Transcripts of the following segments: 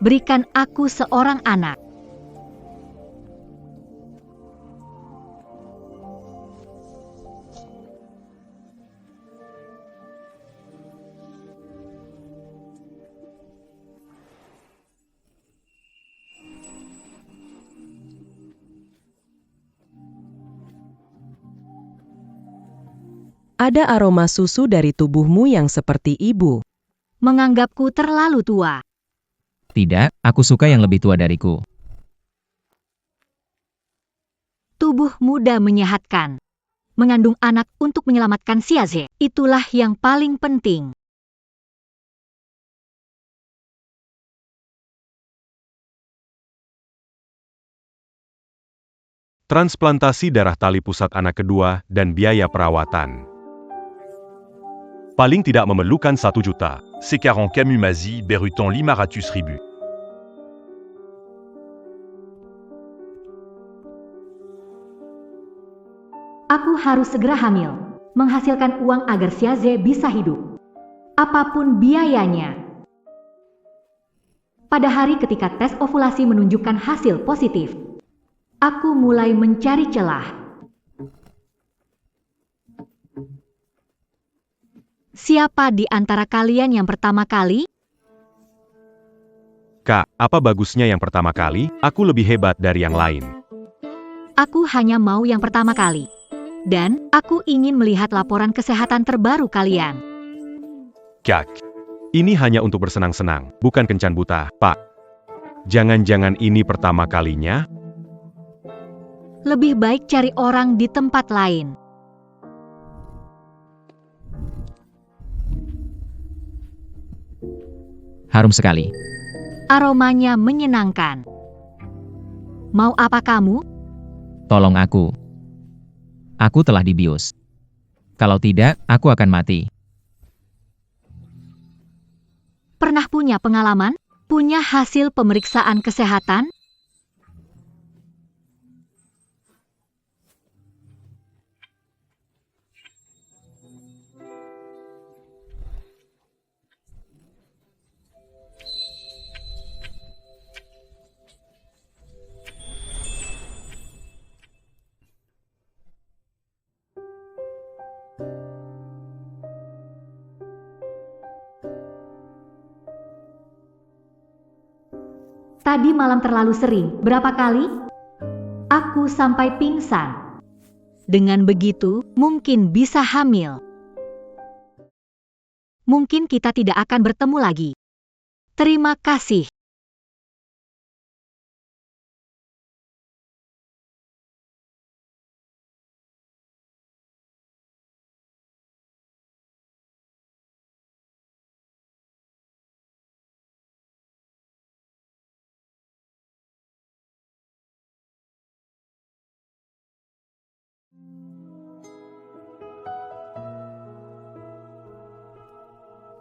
Berikan aku seorang anak. Ada aroma susu dari tubuhmu yang seperti ibu. Menganggapku terlalu tua. Tidak, aku suka yang lebih tua dariku. Tubuh muda menyehatkan. Mengandung anak untuk menyelamatkan Xiaze. Itulah yang paling penting. Transplantasi darah tali pusat anak kedua dan biaya perawatan. Paling tidak memerlukan 1 juta. C40 Camus-Mazie, Beruton Limaratus Ribu. Aku harus segera hamil. Menghasilkan uang agar Xiaze bisa hidup. Apapun biayanya. Pada hari ketika tes ovulasi menunjukkan hasil positif, aku mulai mencari celah. Siapa di antara kalian yang pertama kali? Kak, apa bagusnya yang pertama kali? Aku lebih hebat dari yang lain. Aku hanya mau yang pertama kali. Dan aku ingin melihat laporan kesehatan terbaru kalian. Kak, ini hanya untuk bersenang-senang, bukan kencan buta, Pak. Jangan-jangan ini pertama kalinya? Lebih baik cari orang di tempat lain. Harum sekali. Aromanya menyenangkan. Mau apa kamu? Tolong aku. Aku telah dibius. Kalau tidak, aku akan mati. Pernah punya pengalaman? Punya hasil pemeriksaan kesehatan? Tadi malam terlalu sering. Berapa kali? Aku sampai pingsan. Dengan begitu, mungkin bisa hamil. Mungkin kita tidak akan bertemu lagi. Terima kasih.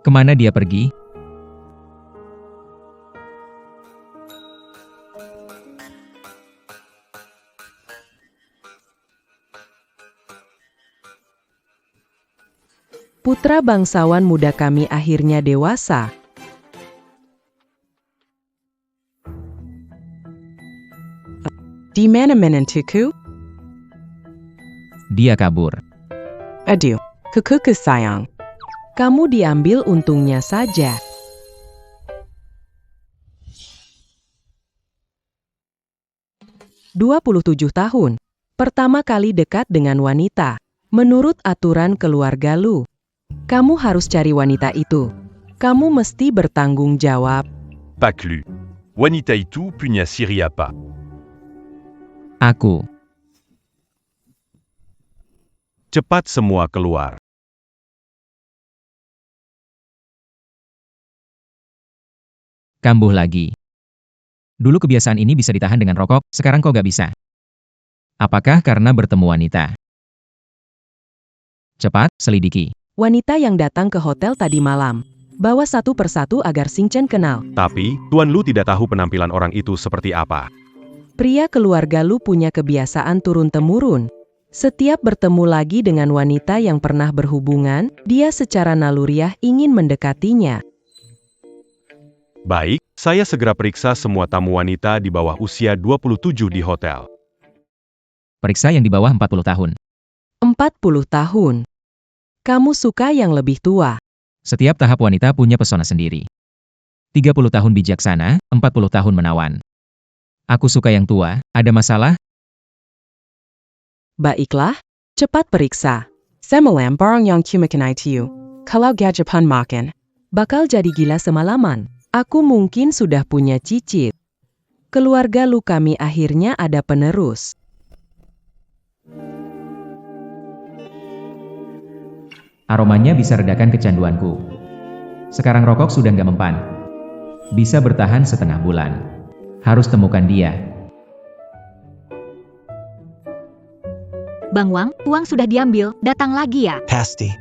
Kemana dia pergi? Putra bangsawan muda kami akhirnya dewasa. Di mana menantuku? Dia kabur. Aduh, kuku sayang. Kamu diambil untungnya saja. "27 tahun. Pertama kali dekat dengan wanita. Menurut aturan keluarga lu, kamu harus cari wanita itu. Kamu mesti bertanggung jawab." Paclu. Wanita itu punya siri apa? Aku. Cepat semua keluar. Kambuh lagi. Dulu kebiasaan ini bisa ditahan dengan rokok, sekarang kok gak bisa. Apakah karena bertemu wanita? Cepat, selidiki. Wanita yang datang ke hotel tadi malam. Bawa satu persatu agar Xing Chen kenal. Tapi, Tuan Lu tidak tahu penampilan orang itu seperti apa. Pria keluarga Lu punya kebiasaan turun-temurun. Setiap bertemu lagi dengan wanita yang pernah berhubungan, dia secara naluriah ingin mendekatinya. Baik, saya segera periksa semua tamu wanita di bawah usia 27 di hotel. Periksa yang di bawah 40 tahun. 40 tahun. Kamu suka yang lebih tua. Setiap tahap wanita punya pesona sendiri. 30 tahun bijaksana, 40 tahun menawan. Aku suka yang tua, ada masalah? Baiklah, cepat periksa. Saya melempar yang cumakan itu. Kalau gajapan makan, bakal jadi gila semalaman. Aku mungkin sudah punya cicit. Keluarga lu kami akhirnya ada penerus. Aromanya bisa redakan kecanduanku. Sekarang rokok sudah nggak mempan. Bisa bertahan setengah bulan. Harus temukan dia. Bang Wang, uang sudah diambil, datang lagi ya. Pasti.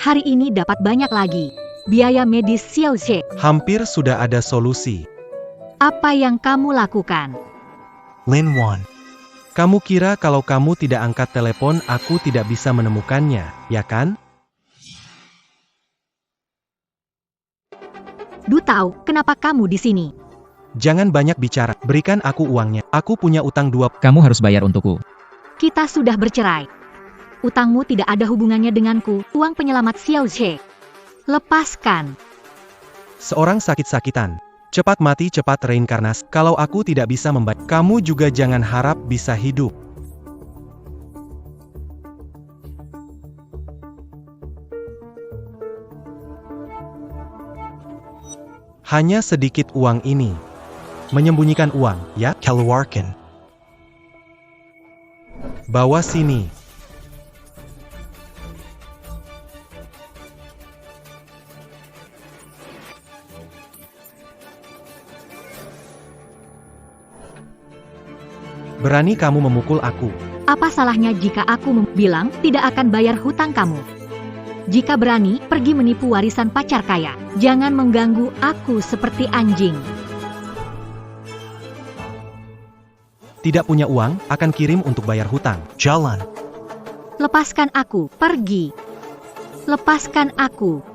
Hari ini dapat banyak lagi. Biaya medis Xiao Zhe. Hampir sudah ada solusi. Apa yang kamu lakukan? Lin Wan. Kamu kira kalau kamu tidak angkat telepon aku tidak bisa menemukannya, ya kan? Du tahu, kenapa kamu di sini? Jangan banyak bicara, berikan aku uangnya. Aku punya utang 2. Kamu harus bayar untukku. Kita sudah bercerai. Utangmu tidak ada hubungannya denganku, uang penyelamat Xiao Zhe. Lepaskan. Seorang sakit-sakitan. Cepat mati, cepat reinkarnasi. Kalau aku tidak bisa membayar, kamu juga jangan harap bisa hidup. Hanya sedikit uang ini. Menyembunyikan uang, ya? Keluarkan. Bawa sini. Berani kamu memukul aku. Apa salahnya jika aku bilang tidak akan bayar hutang kamu? Jika berani, pergi menipu warisan pacar kaya. Jangan mengganggu aku seperti anjing. Tidak punya uang, akan kirim untuk bayar hutang. Jalan. Lepaskan aku, pergi. Lepaskan aku.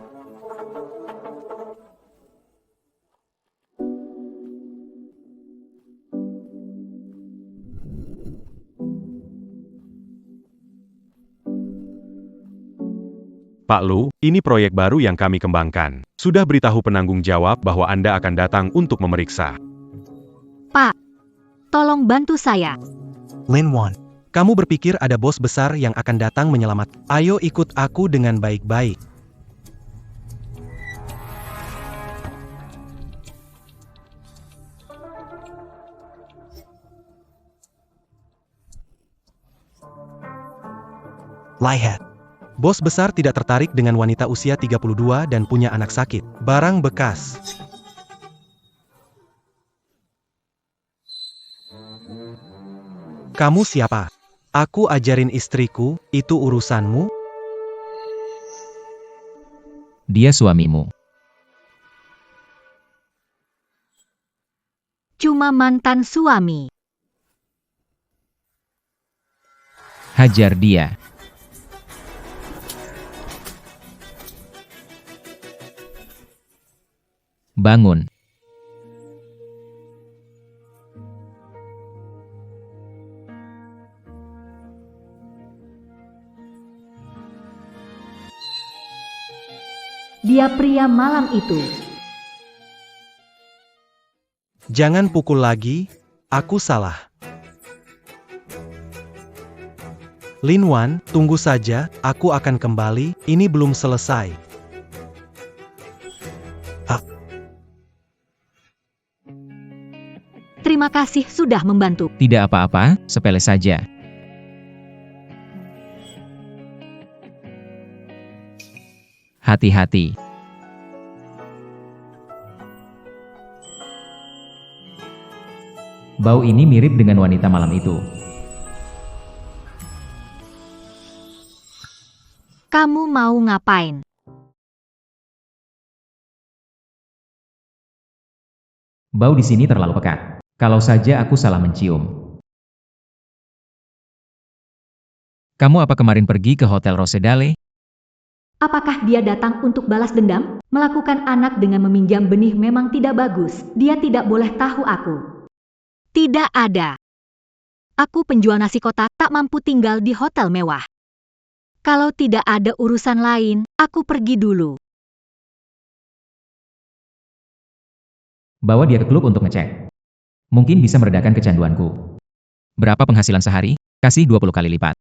Pak Lu, ini proyek baru yang kami kembangkan. Sudah beritahu penanggung jawab bahwa Anda akan datang untuk memeriksa. Pak, tolong bantu saya. Lin Wan. Kamu berpikir ada bos besar yang akan datang menyelamat. Ayo ikut aku dengan baik-baik. Lihat. Bos besar tidak tertarik dengan wanita usia 32 dan punya anak sakit. Barang bekas. Kamu siapa? Aku ajarin istriku, itu urusanmu? Dia suamimu. Cuma mantan suami. Hajar dia. Bangun. Dia pria malam itu. Jangan pukul lagi, aku salah. Lin Wan, tunggu saja, aku akan kembali, ini belum selesai. Terima kasih sudah membantu. Tidak apa-apa, sepele saja. Hati-hati. Bau ini mirip dengan wanita malam itu. Kamu mau ngapain? Bau di sini terlalu pekat. Kalau saja aku salah mencium. Kamu apa kemarin pergi ke Hotel Rosedale? Apakah dia datang untuk balas dendam? Melakukan anak dengan meminjam benih memang tidak bagus. Dia tidak boleh tahu aku. Tidak ada. Aku penjual nasi kotak, tak mampu tinggal di hotel mewah. Kalau tidak ada urusan lain, aku pergi dulu. Bawa dia ke klub untuk ngecek. Mungkin bisa meredakan kecanduanku. Berapa penghasilan sehari? Kasih 20 kali lipat.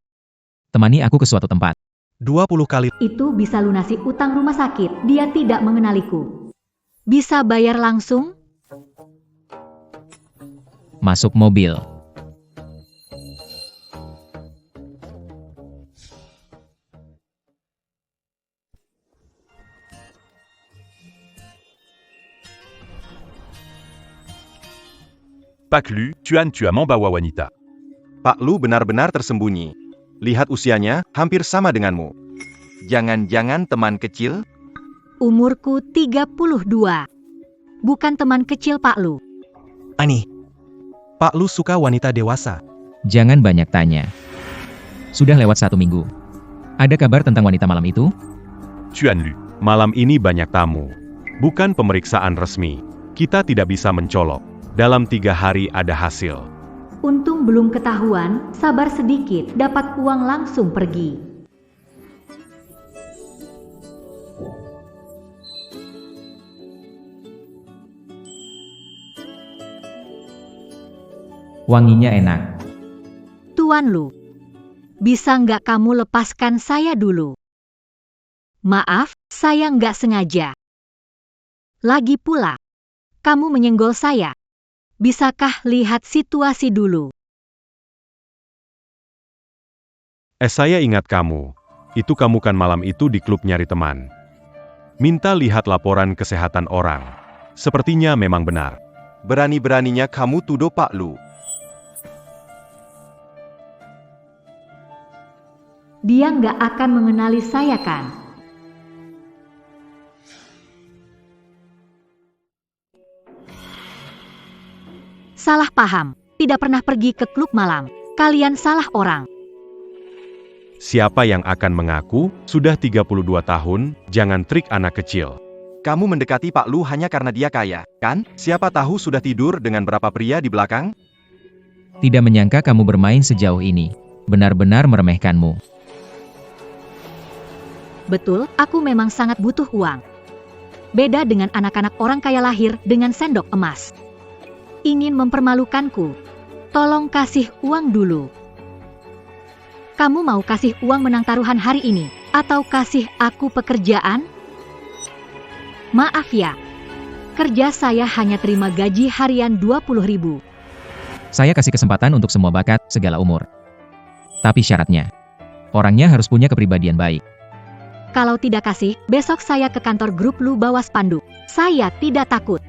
Temani aku ke suatu tempat. 20 kali. Itu bisa lunasi utang rumah sakit. Dia tidak mengenaliku. Bisa bayar langsung? Masuk mobil. Pak Lu, tu as membawa wanita. Pak Lu benar-benar tersembunyi. Lihat usianya, hampir sama denganmu. Jangan-jangan teman kecil? Umurku 32. Bukan teman kecil Pak Lu. Ani. Pak Lu suka wanita dewasa. Jangan banyak tanya. Sudah lewat 1 minggu. Ada kabar tentang wanita malam itu? Tuan Lu, malam ini banyak tamu. Bukan pemeriksaan resmi. Kita tidak bisa mencolok. Dalam 3 hari ada hasil. Untung belum ketahuan, sabar sedikit, dapat uang langsung pergi. Wanginya enak. Tuan Lu, bisa nggak kamu lepaskan saya dulu? Maaf, saya nggak sengaja. Lagi pula, kamu menyenggol saya. Bisakah lihat situasi dulu? Saya ingat kamu. Itu kamu kan malam itu di klub nyari teman. Minta lihat laporan kesehatan orang. Sepertinya memang benar. Berani-beraninya kamu tuduh Pak Lu. Dia nggak akan mengenali saya kan? Salah paham, tidak pernah pergi ke klub malam. Kalian salah orang. Siapa yang akan mengaku, sudah 32 tahun, jangan trik anak kecil. Kamu mendekati Pak Lu hanya karena dia kaya, kan? Siapa tahu sudah tidur dengan berapa pria di belakang? Tidak menyangka kamu bermain sejauh ini. Benar-benar meremehkanmu. Betul, aku memang sangat butuh uang. Beda dengan anak-anak orang kaya lahir dengan sendok emas. Ingin mempermalukanku. Tolong kasih uang dulu. Kamu mau kasih uang menang taruhan hari ini? Atau kasih aku pekerjaan? Maaf ya. Kerja saya hanya terima gaji harian 20.000. Saya kasih kesempatan untuk semua bakat, segala umur. Tapi syaratnya, orangnya harus punya kepribadian baik. Kalau tidak kasih, besok saya ke kantor grup Lu bawa spanduk. Saya tidak takut.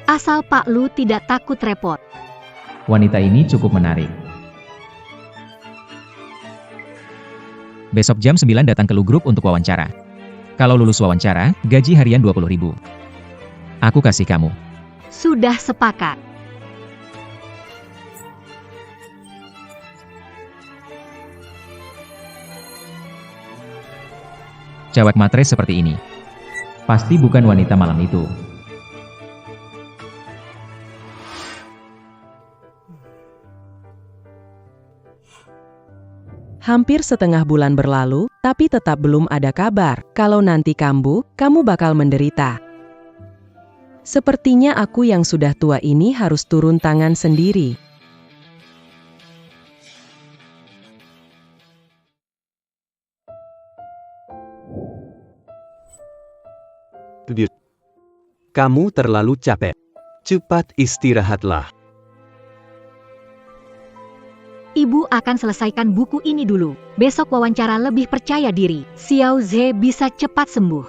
Asal Pak Lu tidak takut repot. Wanita ini cukup menarik. Besok jam 9 datang ke Lu Group untuk wawancara. Kalau lulus wawancara, gaji harian 20.000. Aku kasih kamu. Sudah sepakat. Cewek matre seperti ini. Pasti bukan wanita malam itu. Hampir setengah bulan berlalu, tapi tetap belum ada kabar. Kalau nanti kambuh, kamu bakal menderita. Sepertinya aku yang sudah tua ini harus turun tangan sendiri. Kamu terlalu capek. Cepat istirahatlah. Ibu akan selesaikan buku ini dulu. Besok wawancara lebih percaya diri. Xiao Ze bisa cepat sembuh.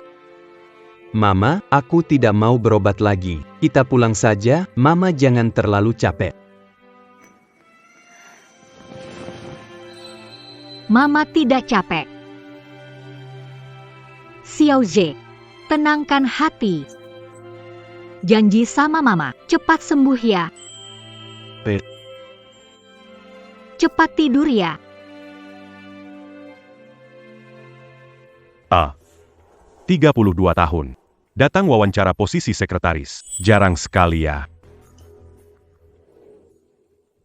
Mama, aku tidak mau berobat lagi. Kita pulang saja, Mama jangan terlalu capek. Mama tidak capek. Xiao Ze, tenangkan hati. Janji sama Mama, cepat sembuh ya. Cepat tidur ya. 32 tahun. Datang wawancara posisi sekretaris. Jarang sekali ya.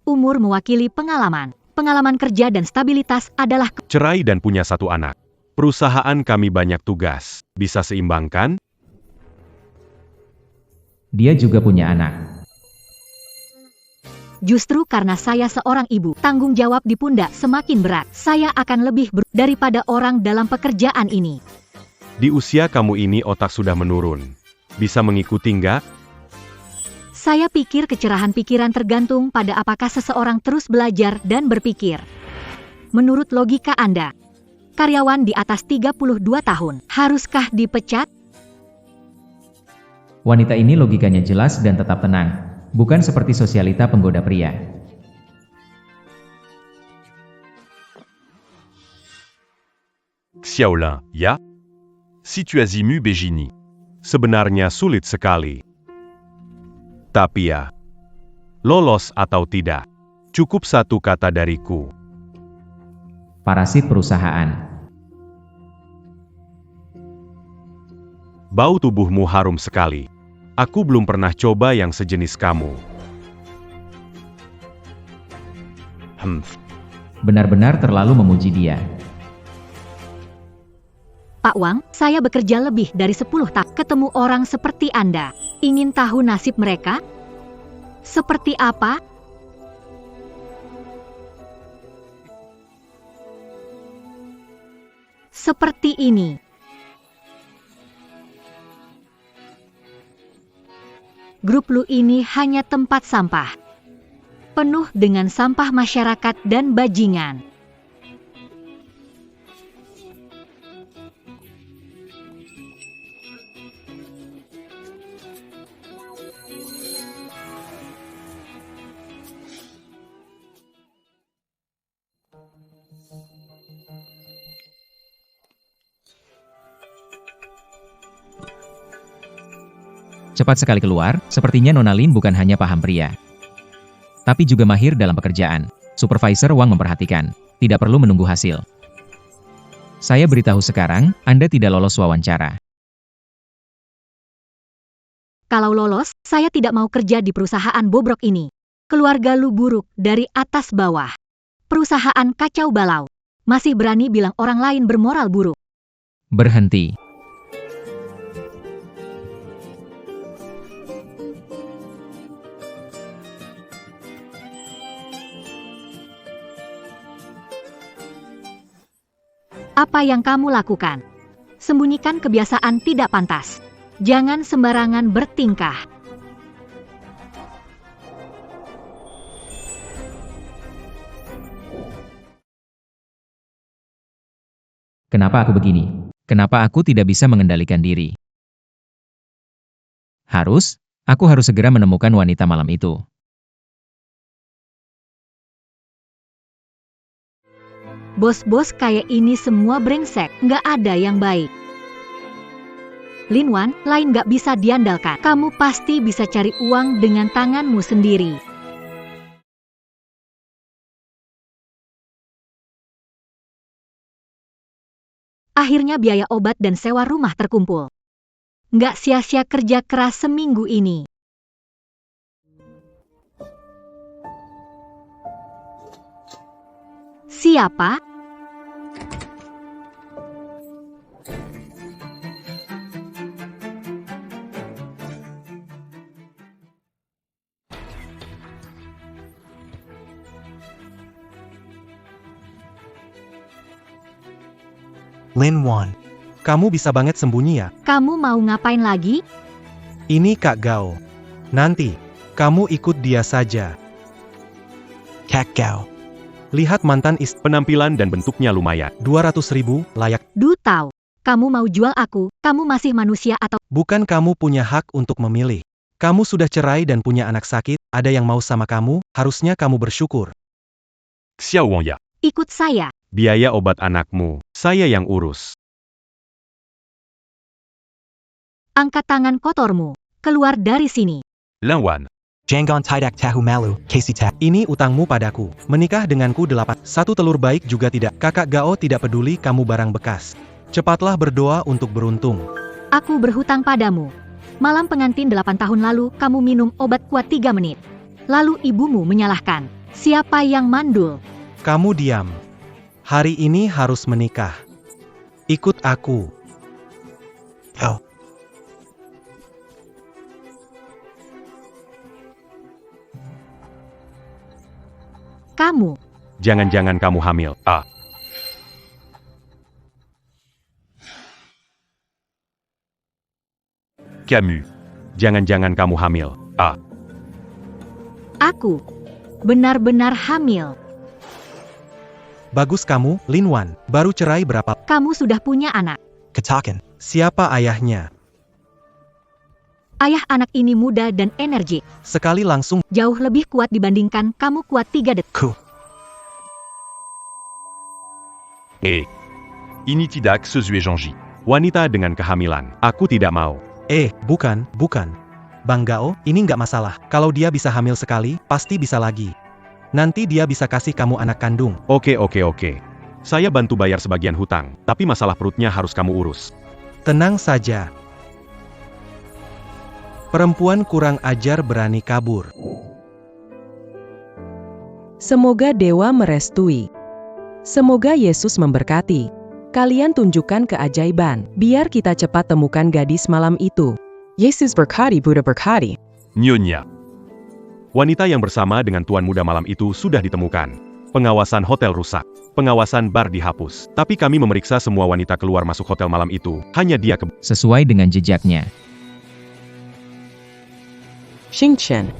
Umur mewakili pengalaman. Pengalaman kerja dan stabilitas adalah Cerai dan punya 1 anak. Perusahaan kami banyak tugas. Bisa seimbangkan? Dia juga punya anak. Justru karena saya seorang ibu, tanggung jawab di pundak semakin berat. Saya akan lebih daripada orang dalam pekerjaan ini. Di usia kamu ini otak sudah menurun. Bisa mengikuti nggak? Saya pikir kecerahan pikiran tergantung pada apakah seseorang terus belajar dan berpikir. Menurut logika Anda, karyawan di atas 32 tahun, haruskah dipecat? Wanita ini logikanya jelas dan tetap tenang. Bukan seperti sosialita penggoda pria. Xiaolin, ya? Situazimu begini. Sebenarnya sulit sekali. Tapi ya, lolos atau tidak, cukup 1 kata dariku. Parasit perusahaan. Bau tubuhmu harum sekali. Aku belum pernah coba yang sejenis kamu. Benar-benar terlalu memuji dia. Pak Wang, saya bekerja lebih dari 10 tahun. Ketemu orang seperti Anda. Ingin tahu nasib mereka? Seperti apa? Seperti ini. Grup Lu ini hanya tempat sampah. Penuh dengan sampah masyarakat dan bajingan. Cepat sekali keluar, sepertinya Nona Lin bukan hanya paham pria, tapi juga mahir dalam pekerjaan. Supervisor Wang memperhatikan, tidak perlu menunggu hasil. Saya beritahu sekarang, Anda tidak lolos wawancara. Kalau lolos, saya tidak mau kerja di perusahaan bobrok ini. Keluarga Lu buruk dari atas bawah. Perusahaan kacau balau. Masih berani bilang orang lain bermoral buruk. Berhenti. Apa yang kamu lakukan? Sembunyikan kebiasaan tidak pantas. Jangan sembarangan bertingkah. Kenapa aku begini? Kenapa aku tidak bisa mengendalikan diri? Aku harus segera menemukan wanita malam itu. Bos-bos kayak ini semua brengsek, nggak ada yang baik. Lin Wan, lain nggak bisa diandalkan. Kamu pasti bisa cari uang dengan tanganmu sendiri. Akhirnya biaya obat dan sewa rumah terkumpul. Nggak sia-sia kerja keras seminggu ini. Siapa? Lin Wan, kamu bisa banget sembunyi ya? Kamu mau ngapain lagi? Ini Kak Gao. Nanti, kamu ikut dia saja. Kak Gao. Lihat mantan istri. Penampilan dan bentuknya lumayan. 200.000, layak. Du tahu. Kamu mau jual aku, kamu masih manusia atau... Bukan kamu punya hak untuk memilih. Kamu sudah cerai dan punya anak sakit, ada yang mau sama kamu, harusnya kamu bersyukur. Xiao Wang, ya? Ikut saya. Biaya obat anakmu, saya yang urus. Angkat tangan kotormu. Keluar dari sini. Lin Wan. Jangan tidak tahu malu, Casey tak. Ini utangmu padaku. Menikah denganku 8. 1 telur baik juga tidak. Kakak Gao tidak peduli kamu barang bekas. Cepatlah berdoa untuk beruntung. Aku berhutang padamu. Malam pengantin 8 tahun lalu, kamu minum obat kuat 3 menit. Lalu ibumu menyalahkan. Siapa yang mandul? Kamu diam. Hari ini harus menikah. Ikut aku. Oh. Kamu. Jangan-jangan kamu hamil. Camus. Jangan-jangan kamu hamil. Aku. Benar-benar hamil. Bagus kamu, Linwan. Baru cerai berapa? Kamu sudah punya anak. Katakan. Siapa ayahnya? Ayah anak ini muda dan energik. Sekali langsung. Jauh lebih kuat dibandingkan kamu kuat 3 detik. Ku. Ini tidak sesuai janji. Wanita dengan kehamilan. Aku tidak mau. Bukan. Bang Gao, ini nggak masalah. Kalau dia bisa hamil sekali, pasti bisa lagi. Nanti dia bisa kasih kamu anak kandung. Oke. Saya bantu bayar sebagian hutang, tapi masalah perutnya harus kamu urus. Tenang saja. Perempuan kurang ajar berani kabur. Semoga dewa merestui. Semoga Yesus memberkati. Kalian tunjukkan keajaiban. Biar kita cepat temukan gadis malam itu. Yesus berkati, Buddha berkati. Nyonya. Wanita yang bersama dengan tuan muda malam itu sudah ditemukan. Pengawasan hotel rusak. Pengawasan bar dihapus. Tapi kami memeriksa semua wanita keluar masuk hotel malam itu. Hanya dia Sesuai dengan jejaknya. Xingchen.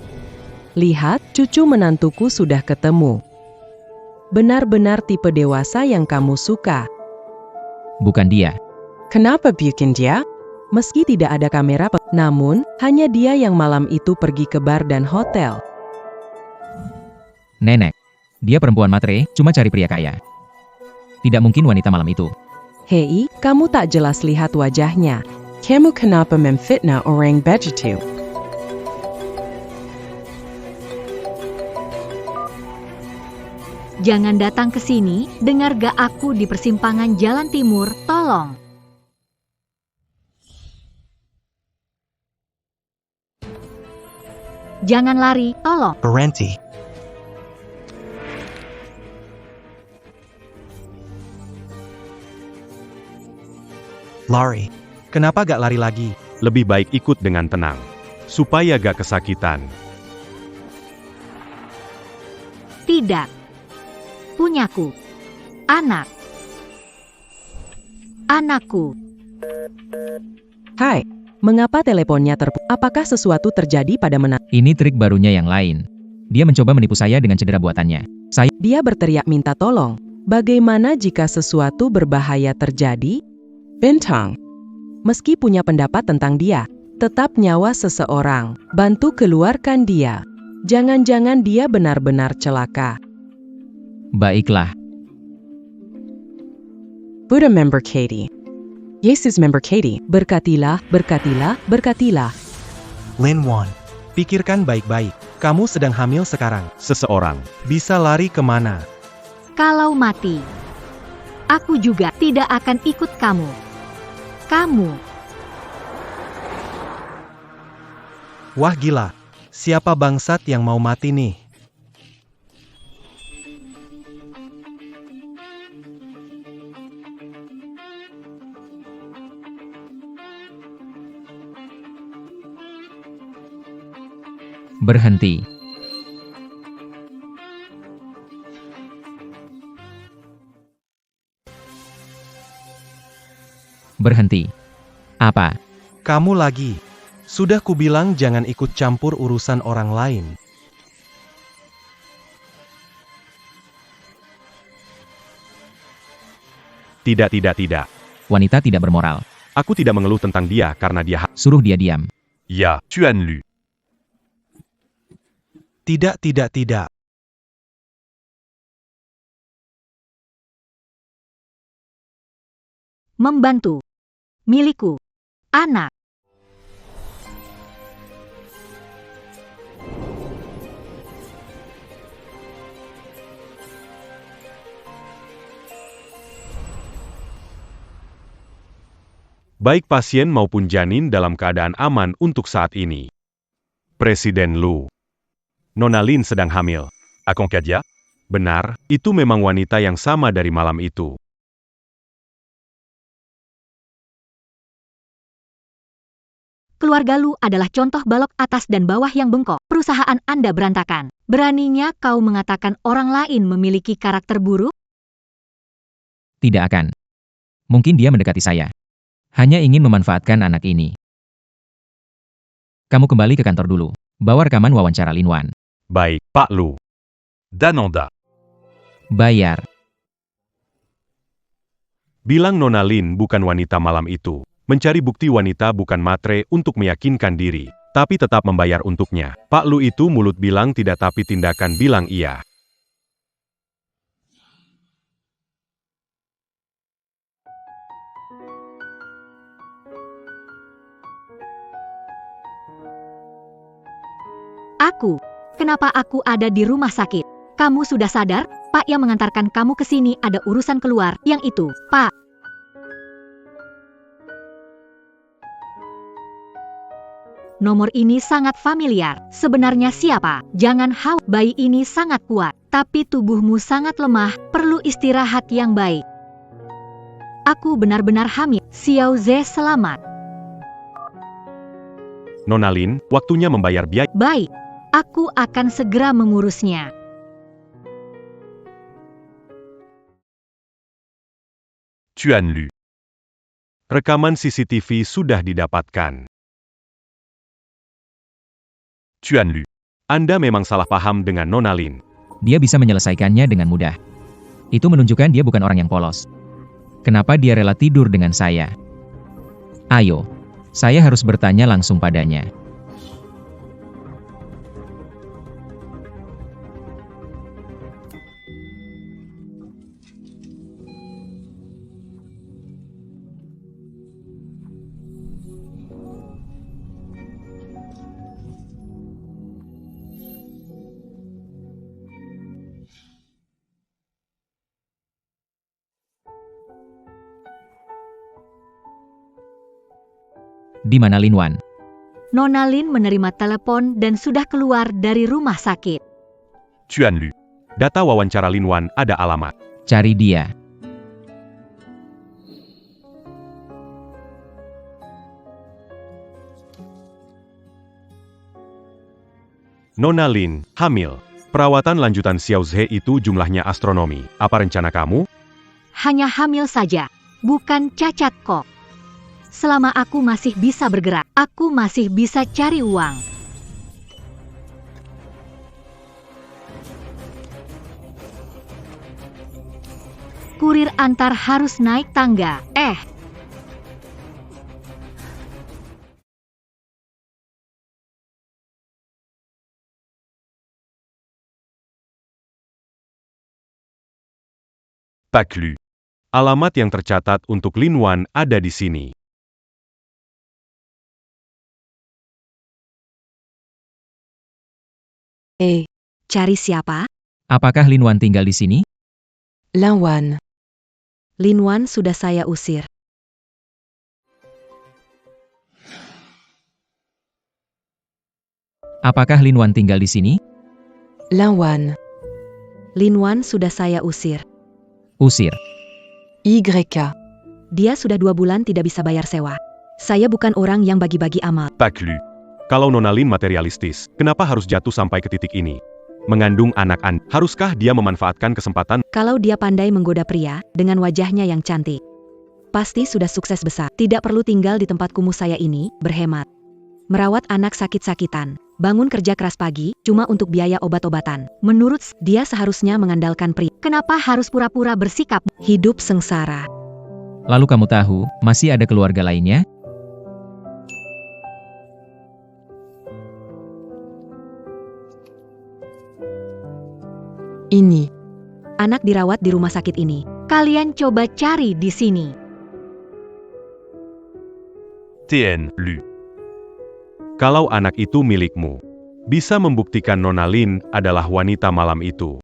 Lihat, cucu menantuku sudah ketemu. Benar-benar tipe dewasa yang kamu suka. Bukan dia. Kenapa bikin dia? Meski tidak ada kamera, namun hanya dia yang malam itu pergi ke bar dan hotel. Nenek. Dia perempuan matre, cuma cari pria kaya. Tidak mungkin wanita malam itu. Hei, kamu tak jelas lihat wajahnya. Kamu kenapa memfitnah orang begitu? Jangan datang ke sini, dengar gak aku di persimpangan Jalan Timur, tolong. Jangan lari, tolong. Berhenti. Lari. Kenapa gak lari lagi? lebih baik ikut dengan tenang. Supaya gak kesakitan. Tidak. Punyaku. Anak. Anakku. Hai, mengapa teleponnya Apakah sesuatu terjadi pada Ini trik barunya yang lain. Dia mencoba menipu saya dengan cedera buatannya. Dia berteriak minta tolong. Bagaimana jika sesuatu berbahaya terjadi? Bintang. Meski punya pendapat tentang dia, tetap nyawa seseorang. Bantu keluarkan dia. Jangan-jangan dia benar-benar celaka. Baiklah. Buddha member Katie. Yesus member Katie. Berkatilah, berkatilah, berkatilah. Lin Wan. Pikirkan baik-baik. Kamu sedang hamil sekarang. Seseorang. Bisa lari kemana? Kalau mati, aku juga tidak akan ikut kamu. Kamu. Wah gila. Siapa bangsat yang mau mati nih? Berhenti. Berhenti. Apa? Kamu lagi. Sudah kubilang jangan ikut campur urusan orang lain. Tidak. Wanita tidak bermoral. Aku tidak mengeluh tentang dia karena dia Suruh dia diam. Ya, tu as lu. Tidak. Membantu. Milikku. Anak. Baik pasien maupun janin dalam keadaan aman untuk saat ini. Presiden Lu. Nona Lin sedang hamil. Akonkadia? Benar, itu memang wanita yang sama dari malam itu. Keluarga Lu adalah contoh balok atas dan bawah yang bengkok. Perusahaan Anda berantakan. Beraninya kau mengatakan orang lain memiliki karakter buruk? Tidak akan. Mungkin dia mendekati saya. Hanya ingin memanfaatkan anak ini. Kamu kembali ke kantor dulu. Bawa rekaman wawancara Lin Wan. Baik, Pak Lu. Dananda. Bayar. Bilang Nona Lin bukan wanita malam itu. Mencari bukti wanita bukan matre untuk meyakinkan diri, tapi tetap membayar untuknya. Pak Lu itu mulut bilang tidak tapi tindakan bilang iya. Kenapa aku ada di rumah sakit? Kamu sudah sadar? Pak yang mengantarkan kamu ke sini ada urusan keluar, yang itu, Pak. Nomor ini sangat familiar. Sebenarnya siapa? Jangan khawatir, bayi ini sangat kuat, tapi tubuhmu sangat lemah, perlu istirahat yang baik. Aku benar-benar hamil. Xiao Ze selamat. Nona Lin, waktunya membayar biaya. Baik. Aku akan segera mengurusnya. Tuan Lu. Rekaman CCTV sudah didapatkan. Tuan Lu. Anda memang salah paham dengan Nona Lin. Dia bisa menyelesaikannya dengan mudah. Itu menunjukkan dia bukan orang yang polos. Kenapa dia rela tidur dengan saya? Ayo, saya harus bertanya langsung padanya. Di mana Lin Wan? Nona Lin menerima telepon dan sudah keluar dari rumah sakit. Tuan Lu. Data wawancara Lin Wan ada alamat. Cari dia. Nona Lin, hamil. Perawatan lanjutan Xiao Ze itu jumlahnya astronomi. Apa rencana kamu? Hanya hamil saja, bukan cacat kok. Selama aku masih bisa bergerak, aku masih bisa cari uang. Kurir antar harus naik tangga. Pak Lu. Alamat yang tercatat untuk Lin Wan ada di sini. Cari siapa? Apakah Lin Wan tinggal di sini? Lin Wan. Lin Wan sudah saya usir. Apakah Lin Wan tinggal di sini? Lin Wan. Lin Wan sudah saya usir. Usir. YK. Dia sudah 2 bulan tidak bisa bayar sewa. Saya bukan orang yang bagi-bagi amal. Pak Lu. Kalau Nona Lin materialistis, kenapa harus jatuh sampai ke titik ini? Mengandung anak Anda, haruskah dia memanfaatkan kesempatan? Kalau dia pandai menggoda pria, dengan wajahnya yang cantik, pasti sudah sukses besar. Tidak perlu tinggal di tempat kumuh saya ini, berhemat. Merawat anak sakit-sakitan, bangun kerja keras pagi, cuma untuk biaya obat-obatan. Menurut dia seharusnya mengandalkan pria. Kenapa harus pura-pura bersikap? Hidup sengsara. Lalu kamu tahu, masih ada keluarga lainnya? Ini. Anak dirawat di rumah sakit ini. Kalian coba cari di sini. TN Lu. Kalau anak itu milikmu, bisa membuktikan Nona Lin adalah wanita malam itu.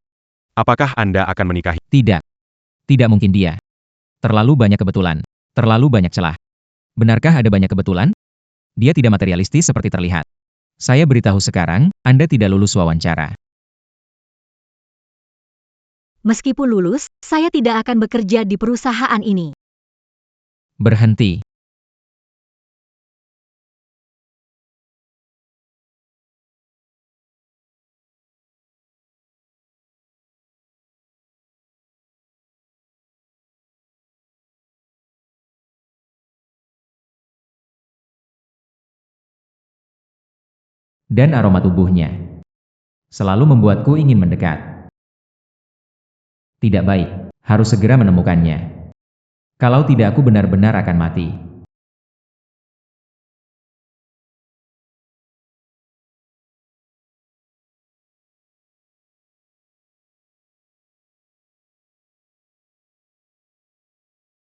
Apakah Anda akan menikahi? Tidak. Tidak mungkin dia. Terlalu banyak kebetulan. Terlalu banyak celah. Benarkah ada banyak kebetulan? Dia tidak materialistis seperti terlihat. Saya beritahu sekarang, Anda tidak lulus wawancara. Meskipun lulus, saya tidak akan bekerja di perusahaan ini. Berhenti. Dan aroma tubuhnya selalu membuatku ingin mendekat. Tidak baik, harus segera menemukannya. Kalau tidak aku benar-benar akan mati.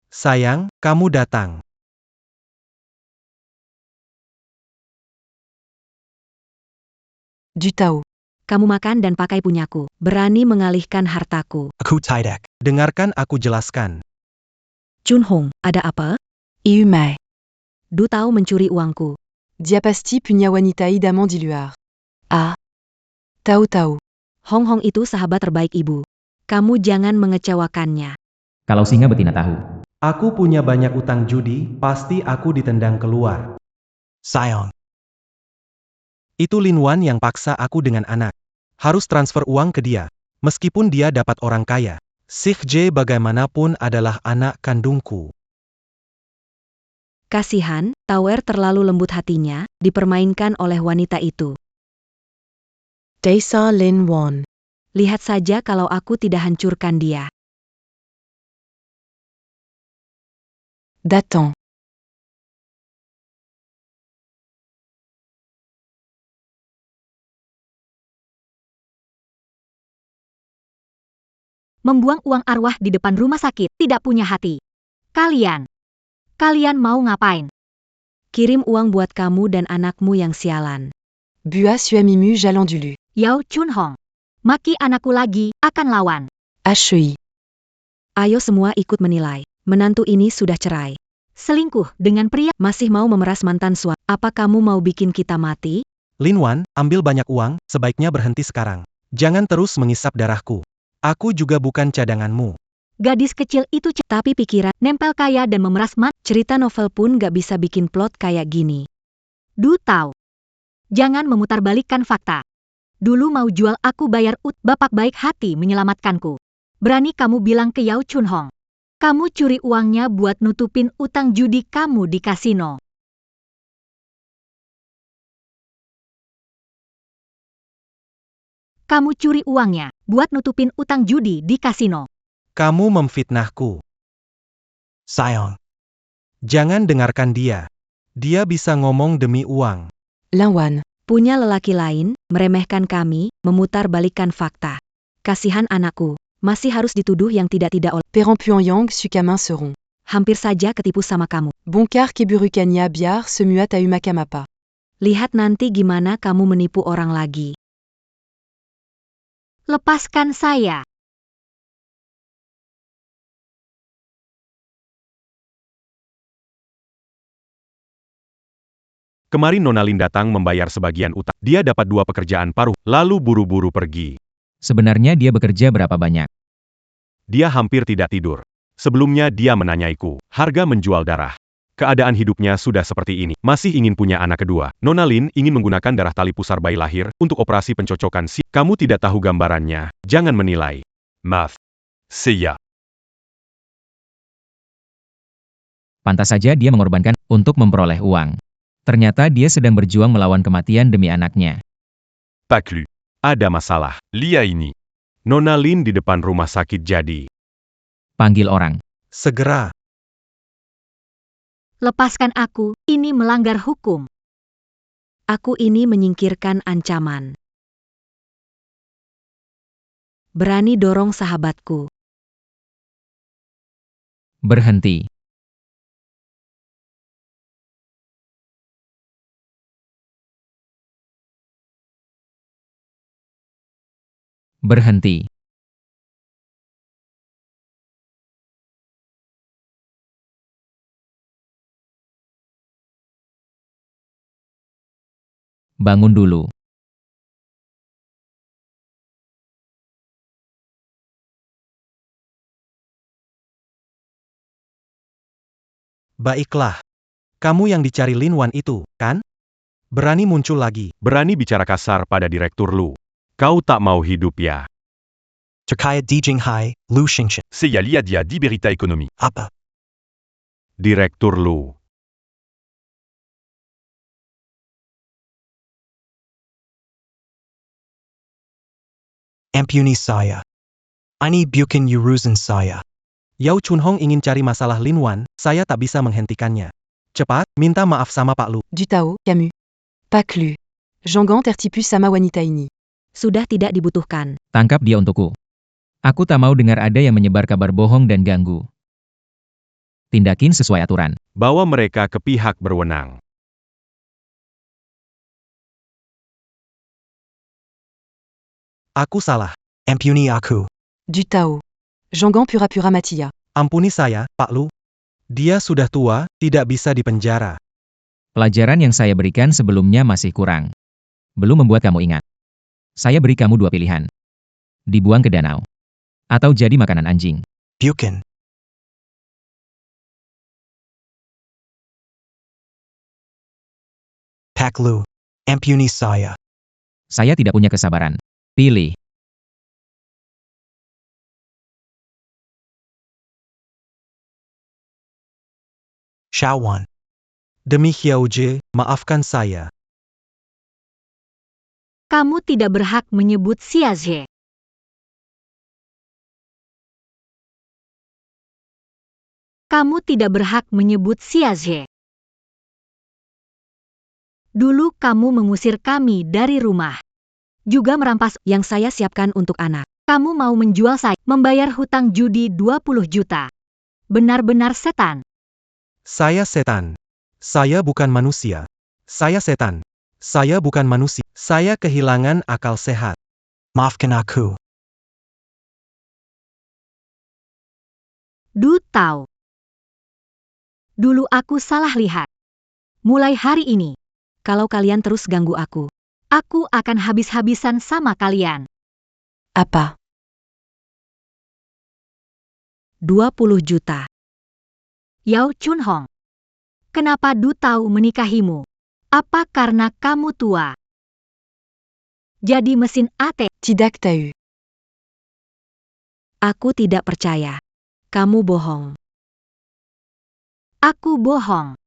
Sayang, kamu datang. Du Tao. Kamu makan dan pakai punyaku, berani mengalihkan hartaku. Aku tidak. Dengarkan aku jelaskan. Chun Hong, ada apa? Iumai. Du Tao mencuri uangku. Diapasti punya wanita idamment di luar. Ah. Tao Tao. Hong Hong itu sahabat terbaik ibu. Kamu jangan mengecewakannya. Kalau singa betina tahu. Aku punya banyak utang judi, pasti aku ditendang keluar. Sayang. Itu Lin Wan yang paksa aku dengan anak. Harus transfer uang ke dia. Meskipun dia dapat orang kaya. Sik Jae bagaimanapun adalah anak kandungku. Kasihan, Tower terlalu lembut hatinya, dipermainkan oleh wanita itu. Daisa Lin Wan. Lihat saja kalau aku tidak hancurkan dia. Datang. Membuang uang arwah di depan rumah sakit, tidak punya hati. Kalian mau ngapain? Kirim uang buat kamu dan anakmu yang sialan. Bua Suamimu Jalan Dulu. Yao Chun Hong. Maki anakku lagi, akan lawan. HEI. Ayo semua ikut menilai. Menantu ini sudah cerai. Selingkuh dengan pria, masih mau memeras mantan suami. Apa kamu mau bikin kita mati? Lin Wan, ambil banyak uang, sebaiknya berhenti sekarang. Jangan terus mengisap darahku. Aku juga bukan cadanganmu. Gadis kecil itu tapi pikiran, nempel kaya dan memeras mat. Cerita novel pun gak bisa bikin plot kayak gini. Du Tao. Jangan memutarbalikkan fakta. Dulu mau jual aku bayar bapak baik hati menyelamatkanku. Berani kamu bilang ke Yao Chun Hong. Kamu curi uangnya buat nutupin utang judi kamu di kasino. Kamu curi uangnya buat nutupin utang judi di kasino. Kamu memfitnahku. Sayang. Jangan dengarkan dia. Dia bisa ngomong demi uang. Lin Wan. Punya lelaki lain, meremehkan kami, memutarbalikkan fakta. Kasihan anakku, masih harus dituduh yang tidak-tidak oleh. Perant Pyongyang Sukamin seront. Hampir saja ketipu sama kamu. Bonkar Keburukanya Biar Semuat Aumakamapa. Lihat nanti gimana kamu menipu orang lagi. Lepaskan saya. Kemarin Nona Lin datang membayar sebagian utang. Dia dapat 2 pekerjaan paruh, lalu buru-buru pergi. Sebenarnya dia bekerja berapa banyak? Dia hampir tidak tidur. Sebelumnya dia menanyaiku, harga menjual darah. Keadaan hidupnya sudah seperti ini, masih ingin punya anak kedua. Nona Lin ingin menggunakan darah tali pusar bayi lahir untuk operasi pencocokan si. Kamu tidak tahu gambarannya, jangan menilai. Math. Seiya. Pantas saja dia mengorbankan untuk memperoleh uang. Ternyata dia sedang berjuang melawan kematian demi anaknya. Paklu. Ada masalah. Lia ini. Nona Lin di depan rumah sakit jadi. Panggil orang. Segera. Lepaskan aku, ini melanggar hukum. Aku ini menyingkirkan ancaman. Berani dorong sahabatku. Berhenti. Berhenti. Bangun dulu. Baiklah. Kamu yang dicari Lin Wan itu, kan? Berani muncul lagi. Berani bicara kasar pada Direktur Lu. Kau tak mau hidup ya? Terkaya di Jinghai, Lu Xingshan. Saya lihat dia di berita ekonomi. Apa? Direktur Lu. Ampuni saya. Ini bukan urusan saya. Yao Chunhong ingin cari masalah Lin Wan, saya tak bisa menghentikannya. Cepat, minta maaf sama Pak Lu. Du Tao, Camus. Pas Clu. Jangan tertipu sama wanita ini. Sudah tidak dibutuhkan. Tangkap dia untukku. Aku tak mau dengar ada yang menyebar kabar bohong dan ganggu. Tindakin sesuai aturan. Bawa mereka ke pihak berwenang. Aku salah. Ampuni aku. Du Tao. Jangan pura-pura Matia. Ampuni saya, Pak Lu. Dia sudah tua, tidak bisa dipenjara. Pelajaran yang saya berikan sebelumnya masih kurang. Belum membuat kamu ingat. Saya beri kamu dua pilihan. Dibuang ke danau. Atau jadi makanan anjing. Bukan. Pak Lu. Ampuni saya. Saya tidak punya kesabaran. Pilih. Shawan. Demi Xiao Jie, maafkan saya. Kamu tidak berhak menyebut Xiaozhe. Kamu tidak berhak menyebut Xiaozhe. Dulu kamu mengusir kami dari rumah. Juga merampas yang saya siapkan untuk anak. Kamu mau menjual saya, membayar hutang judi 20 juta. Benar-benar setan. Saya setan. Saya bukan manusia. Saya setan. Saya bukan manusia. Saya kehilangan akal sehat. Maafkan aku. Du Tao. Dulu aku salah lihat. Mulai hari ini, kalau kalian terus ganggu aku akan habis-habisan sama kalian. Apa? 20 juta. Yao Chunhong. Kenapa Du Tao menikahimu? Apa karena kamu tua? Jadi mesin ATM. Tidak tahu. Aku tidak percaya. Kamu bohong. Aku bohong.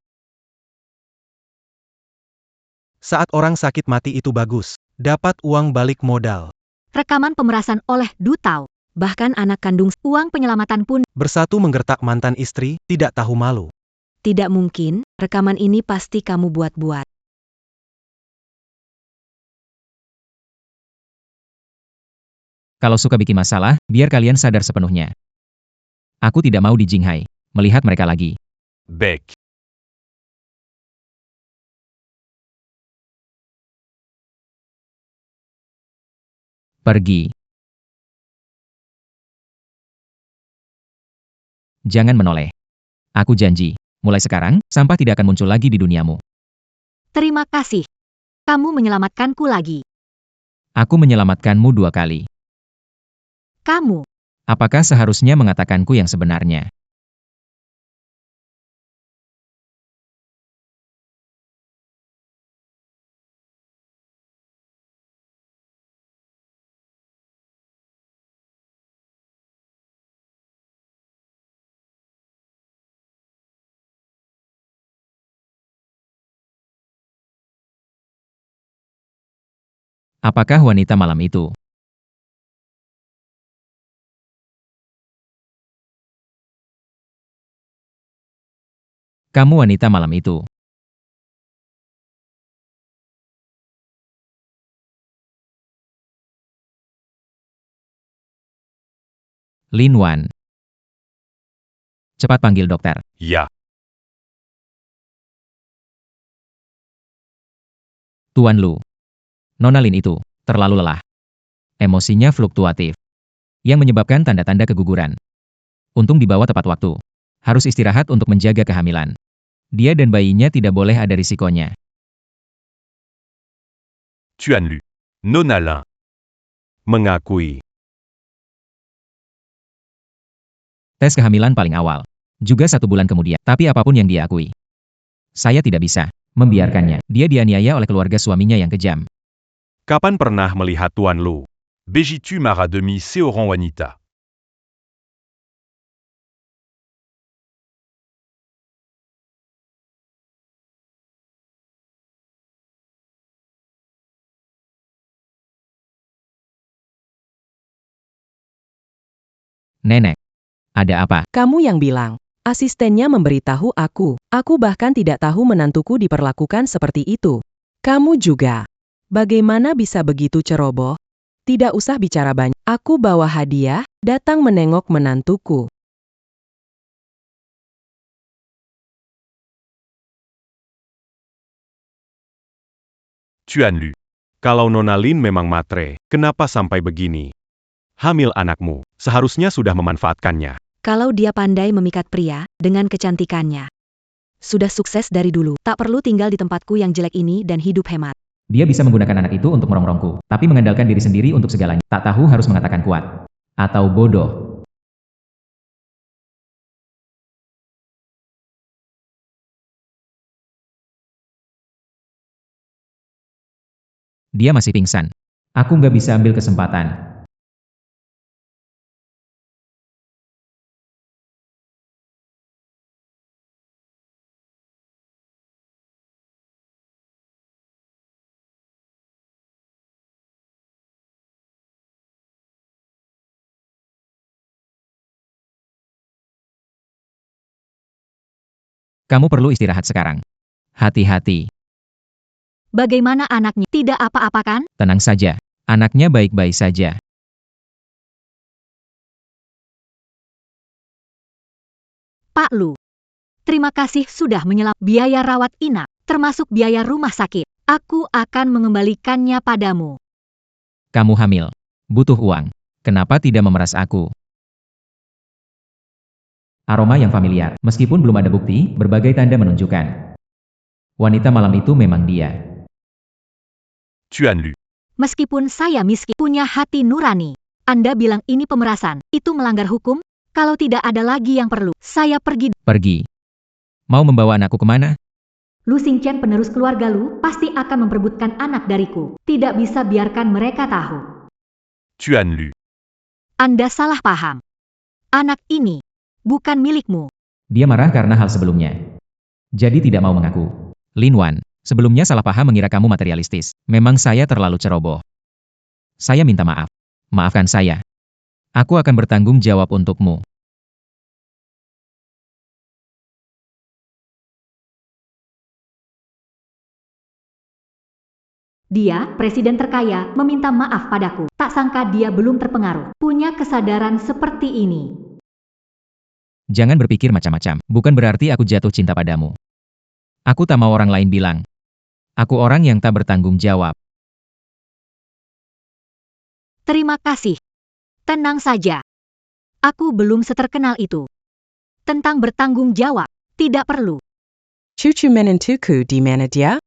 Saat orang sakit mati itu bagus. Dapat uang balik modal. Rekaman pemerasan oleh Du Tao. Bahkan anak kandung uang penyelamatan pun. Bersatu menggertak mantan istri, tidak tahu malu. Tidak mungkin, rekaman ini pasti kamu buat-buat. Kalau suka bikin masalah, biar kalian sadar sepenuhnya. Aku tidak mau di Jinghai, melihat mereka lagi. Baik. Pergi. Jangan menoleh. Aku janji, mulai sekarang, sampah tidak akan muncul lagi di duniamu. Terima kasih. Kamu menyelamatkanku lagi. Aku menyelamatkanmu 2 kali. Kamu. Apakah seharusnya mengatakanku yang sebenarnya? Apakah wanita malam itu? Kamu wanita malam itu. Lin Wan. Cepat panggil dokter. Ya. Tuan Lu. Nona Lin itu terlalu lelah. Emosinya fluktuatif. Yang menyebabkan tanda-tanda keguguran. Untung dibawa tepat waktu. Harus istirahat untuk menjaga kehamilan. Dia dan bayinya tidak boleh ada risikonya. Tu as lu. Nonalin. Mengakui. Tes kehamilan paling awal. Juga 1 bulan kemudian. Tapi apapun yang dia akui. Saya tidak bisa membiarkannya. Dia dianiaya oleh keluarga suaminya yang kejam. Kapan pernah melihat Tuan Lu? Begitu Mara demi seorang wanita. Nenek. Ada apa? Kamu yang bilang. Asistennya memberitahu aku. Aku bahkan tidak tahu menantuku diperlakukan seperti itu. Kamu juga. Bagaimana bisa begitu ceroboh? Tidak usah bicara banyak. Aku bawa hadiah, datang menengok menantuku. Tu as lu. Kalau Nona Lin memang matre, kenapa sampai begini? Hamil anakmu, seharusnya sudah memanfaatkannya. Kalau dia pandai memikat pria, dengan kecantikannya. Sudah sukses dari dulu, tak perlu tinggal di tempatku yang jelek ini dan hidup hemat. Dia bisa menggunakan anak itu untuk merongrongku. Tapi mengandalkan diri sendiri untuk segalanya. Tak tahu harus mengatakan kuat. Atau bodoh. Dia masih pingsan. Aku nggak bisa ambil kesempatan. Kamu perlu istirahat sekarang. Hati-hati. Bagaimana anaknya? Tidak apa-apa kan? Tenang saja. Anaknya baik-baik saja. Pak Lu. Terima kasih sudah menyelap biaya rawat inap, termasuk biaya rumah sakit. Aku akan mengembalikannya padamu. Kamu hamil. Butuh uang. Kenapa tidak memeras aku? Aroma yang familiar. Meskipun belum ada bukti, berbagai tanda menunjukkan. Wanita malam itu memang dia. Tu as lu. Meskipun saya miskin, punya hati nurani. Anda bilang ini pemerasan, itu melanggar hukum? Kalau tidak ada lagi yang perlu, saya pergi. Pergi. Mau membawa anakku kemana? Lu Xingqian penerus keluarga Lu pasti akan memperebutkan anak dariku. Tidak bisa biarkan mereka tahu. Tu as lu. Anda salah paham. Anak ini bukan milikmu. Dia marah karena hal sebelumnya. Jadi tidak mau mengaku. Lin Wan, sebelumnya salah paham mengira kamu materialistis. Memang saya terlalu ceroboh. Saya minta maaf. Maafkan saya. Aku akan bertanggung jawab untukmu. Dia, presiden terkaya, meminta maaf padaku. Tak sangka dia belum terpengaruh. Punya kesadaran seperti ini. Jangan berpikir macam-macam. Bukan berarti aku jatuh cinta padamu. Aku tak mau orang lain bilang. Aku orang yang tak bertanggung jawab. Terima kasih. Tenang saja. Aku belum seterkenal itu. Tentang bertanggung jawab, tidak perlu. Cucu menentuku di mana dia?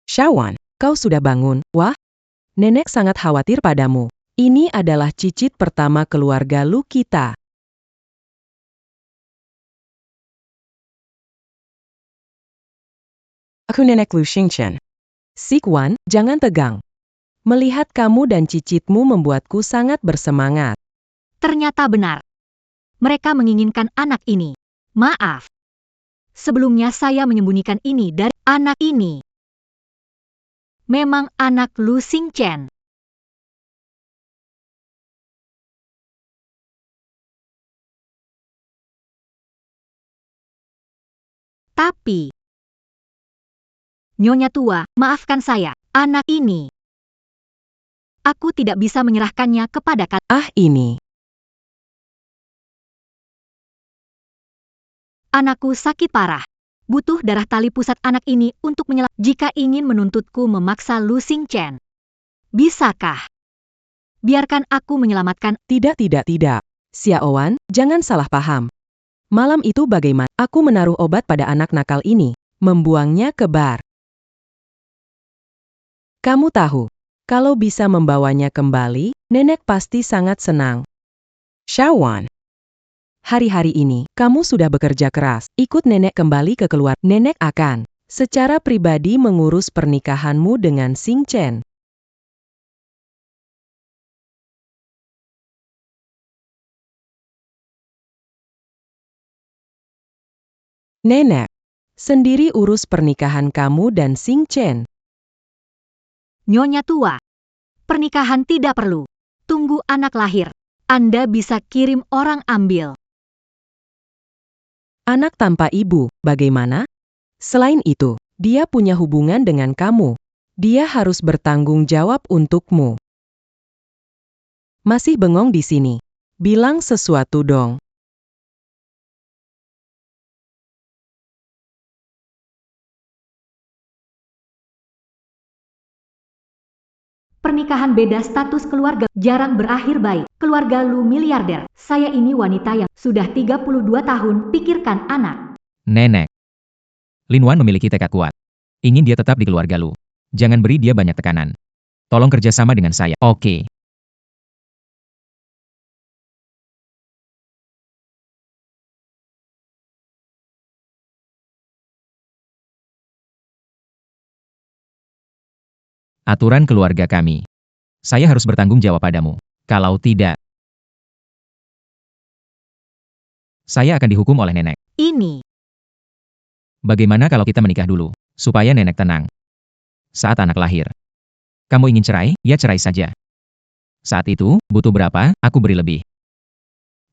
Shawan, kau sudah bangun, wah? Nenek sangat khawatir padamu. Ini adalah cicit pertama keluarga Lu kita. Aku nenek Lu Xingqian. Sikwan, jangan tegang. Melihat kamu dan cicitmu membuatku sangat bersemangat. Ternyata benar. Mereka menginginkan anak ini. Maaf. Sebelumnya saya menyembunyikan ini dari anak ini. Memang anak Lu Xingqian. Tapi, Nyonya tua, maafkan saya, anak ini. Aku tidak bisa menyerahkannya kepada Ini. Anakku sakit parah. Butuh darah tali pusat anak ini untuk menyelamatkan. Jika ingin menuntutku memaksa Lu Xingqian. Bisakah? Biarkan aku menyelamatkan. Tidak. Xiaowan, jangan salah paham. Malam itu bagaimana? Aku menaruh obat pada anak nakal ini, membuangnya ke bar. Kamu tahu, kalau bisa membawanya kembali, nenek pasti sangat senang. Shawan. Hari-hari ini, kamu sudah bekerja keras. Ikut nenek kembali ke keluarga. Nenek akan secara pribadi mengurus pernikahanmu dengan Xing Chen. Nenek, sendiri urus pernikahan kamu dan Xing Chen. Nyonya tua, pernikahan tidak perlu. Tunggu anak lahir. Anda bisa kirim orang ambil. Anak tanpa ibu, bagaimana? Selain itu, dia punya hubungan dengan kamu. Dia harus bertanggung jawab untukmu. Masih bengong di sini. Bilang sesuatu dong. Pernikahan beda status keluarga jarang berakhir baik. Keluarga lu miliarder. Saya ini wanita yang sudah 32 tahun, pikirkan anak. Nenek. Lin Wan memiliki tekad kuat. Ingin dia tetap di keluarga lu. Jangan beri dia banyak tekanan. Tolong kerjasama dengan saya. Oke. Aturan keluarga kami. Saya harus bertanggung jawab padamu. Kalau tidak, saya akan dihukum oleh nenek. Ini. Bagaimana kalau kita menikah dulu, supaya nenek tenang? Saat anak lahir. Kamu ingin cerai? Ya cerai saja. Saat itu, butuh berapa, aku beri lebih.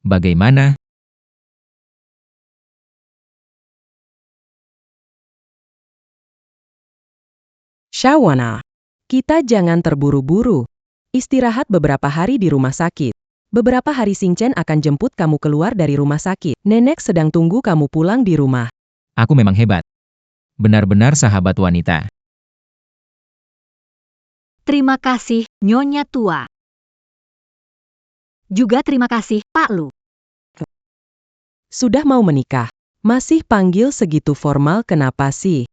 Bagaimana? Shawana, kita jangan terburu-buru. Istirahat beberapa hari di rumah sakit. Beberapa hari Xing Chen akan jemput kamu keluar dari rumah sakit. Nenek sedang tunggu kamu pulang di rumah. Aku memang hebat. Benar-benar sahabat wanita. Terima kasih, Nyonya tua. Juga terima kasih, Pak Lu. Sudah mau menikah. Masih panggil segitu formal kenapa sih?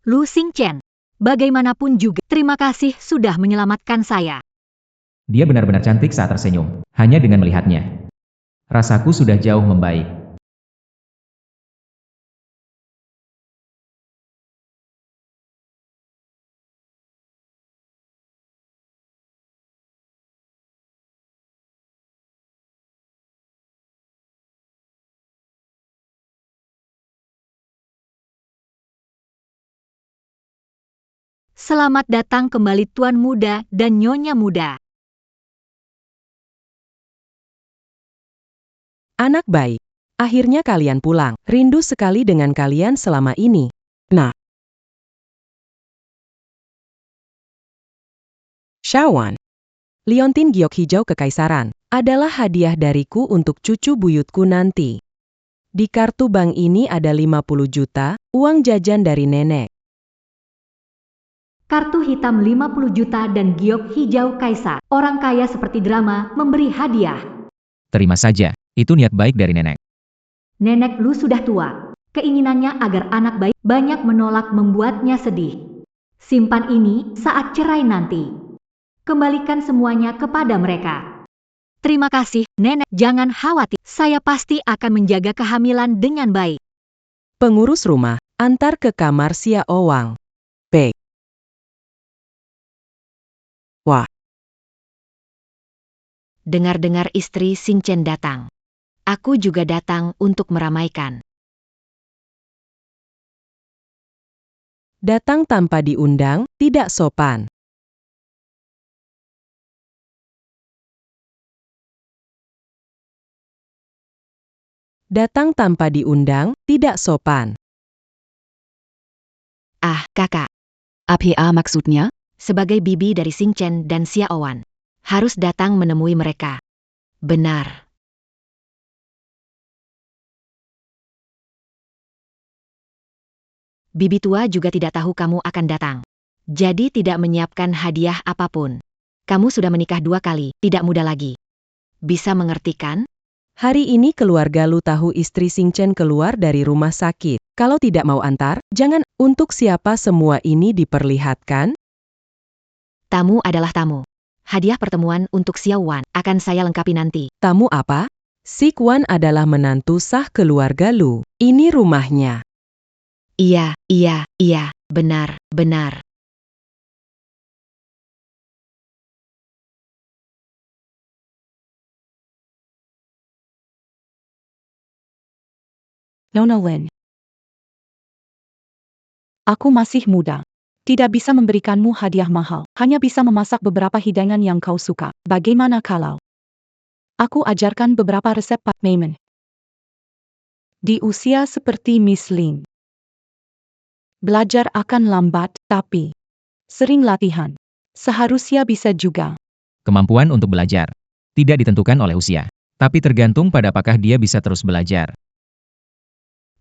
Lu Xing Chen. Bagaimanapun juga, terima kasih sudah menyelamatkan saya. Dia benar-benar cantik saat tersenyum, hanya dengan melihatnya. Rasaku sudah jauh membaik. Selamat datang kembali Tuan Muda dan Nyonya Muda. Anak baik. Akhirnya kalian pulang. Rindu sekali dengan kalian selama ini. Nah. Shawan. Liontin giok hijau kekaisaran adalah hadiah dariku untuk cucu buyutku nanti. Di kartu bank ini ada 50 juta, uang jajan dari nenek. Kartu hitam 50 juta dan giok hijau kaisar. Orang kaya seperti drama memberi hadiah. Terima saja, itu niat baik dari nenek. Nenek lu sudah tua. Keinginannya agar anak baik banyak menolak membuatnya sedih. Simpan ini saat cerai nanti. Kembalikan semuanya kepada mereka. Terima kasih, Nenek. Jangan khawatir. Saya pasti akan menjaga kehamilan dengan baik. Pengurus rumah, antar ke kamar Xia Owang. P. Wah. Dengar-dengar istri Xing Chen datang. Aku juga datang untuk meramaikan. Datang tanpa diundang, tidak sopan. Datang tanpa diundang, tidak sopan. Ah, kakak. Apa maksudnya? Sebagai bibi dari Xing Chen dan Xia Owan, harus datang menemui mereka. Benar. Bibi tua juga tidak tahu kamu akan datang. Jadi tidak menyiapkan hadiah apapun. Kamu sudah menikah 2 kali, tidak muda lagi. Bisa mengerti kan? Hari ini keluarga lu tahu istri Xing Chen keluar dari rumah sakit. Kalau tidak mau antar, jangan. Untuk siapa semua ini diperlihatkan? Tamu adalah tamu. Hadiah pertemuan untuk Xiao Wan akan saya lengkapi nanti. Tamu apa? Sik Wan adalah menantu sah keluarga Lu. Ini rumahnya. Iya, benar, benar. Nona Lin. Aku masih muda. Tidak bisa memberikanmu hadiah mahal, hanya bisa memasak beberapa hidangan yang kau suka. Bagaimana kalau aku ajarkan beberapa resep Pak Maiman? Di usia seperti Miss Lin, belajar akan lambat, tapi sering latihan. Seharusnya bisa juga. Kemampuan untuk belajar tidak ditentukan oleh usia, tapi tergantung pada apakah dia bisa terus belajar.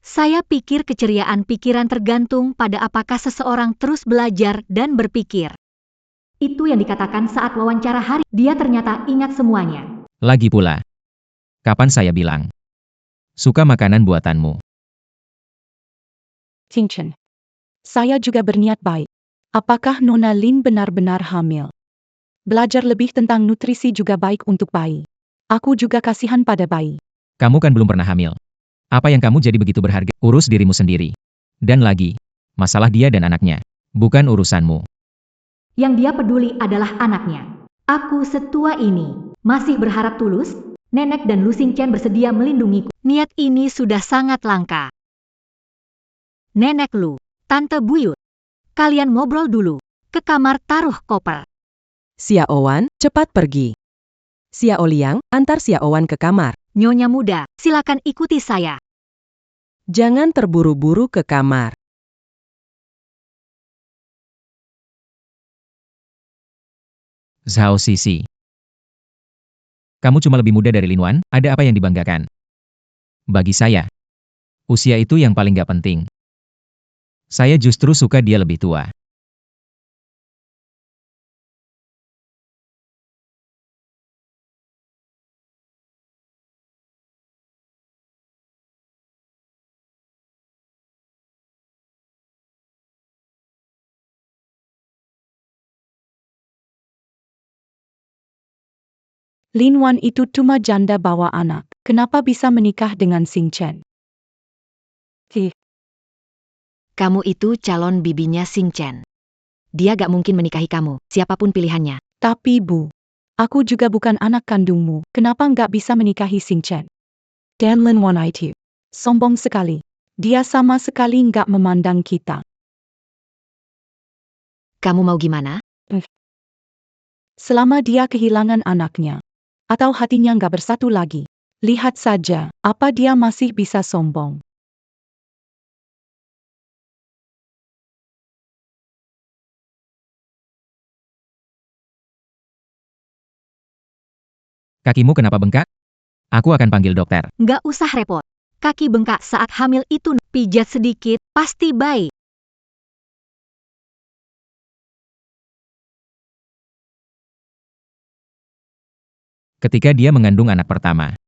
Saya pikir keceriaan pikiran tergantung pada apakah seseorang terus belajar dan berpikir. Itu yang dikatakan saat wawancara hari, dia ternyata ingat semuanya. Lagi pula, kapan saya bilang suka makanan buatanmu? Cincin. Saya juga berniat baik. Apakah Nona Lin benar-benar hamil? Belajar lebih tentang nutrisi juga baik untuk bayi. Aku juga kasihan pada bayi. Kamu kan belum pernah hamil. Apa yang kamu jadi begitu berharga? Urus dirimu sendiri. Dan lagi, masalah dia dan anaknya, bukan urusanmu. Yang dia peduli adalah anaknya. Aku setua ini, masih berharap tulus, Nenek dan Lu Xingchen bersedia melindungiku. Niat ini sudah sangat langka. Nenek Lu, Tante Buyut, kalian ngobrol dulu, ke kamar taruh koper. Xiao Wan, cepat pergi. Xiao Liang, antar Xiao Wan ke kamar. Nyonya muda, silakan ikuti saya. Jangan terburu-buru ke kamar. Zhao Sisi. Kamu cuma lebih muda dari Lin Wan, ada apa yang dibanggakan? Bagi saya, usia itu yang paling gak penting. Saya justru suka dia lebih tua. Lin Wan itu cuma janda bawa anak. Kenapa bisa menikah dengan Xingchen? Kamu itu calon bibinya Xingchen. Dia gak mungkin menikahi kamu, siapapun pilihannya. Tapi Bu, aku juga bukan anak kandungmu. Kenapa nggak bisa menikahi Xingchen? Dan Lin Wan itu sombong sekali. Dia sama sekali nggak memandang kita. Kamu mau gimana? Selama dia kehilangan anaknya, atau hatinya nggak bersatu lagi, lihat saja, apa dia masih bisa sombong. Kakimu kenapa bengkak? Aku akan panggil dokter. Nggak usah repot. Kaki bengkak saat hamil itu, pijat sedikit, pasti baik. Ketika dia mengandung anak pertama,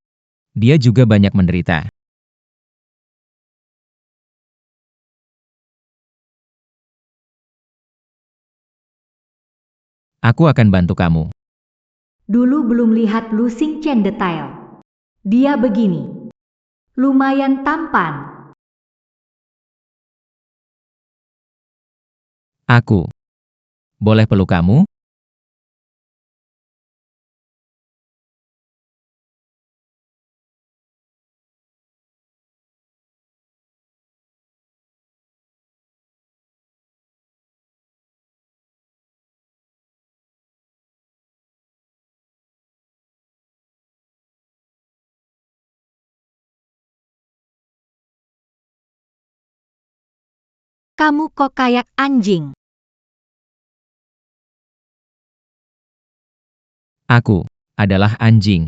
dia juga banyak menderita. Aku akan bantu kamu. Dulu belum lihat Lu Xingchen detail. Dia begini. Lumayan tampan. Aku boleh peluk kamu? Kamu kok kayak anjing. Aku adalah anjing.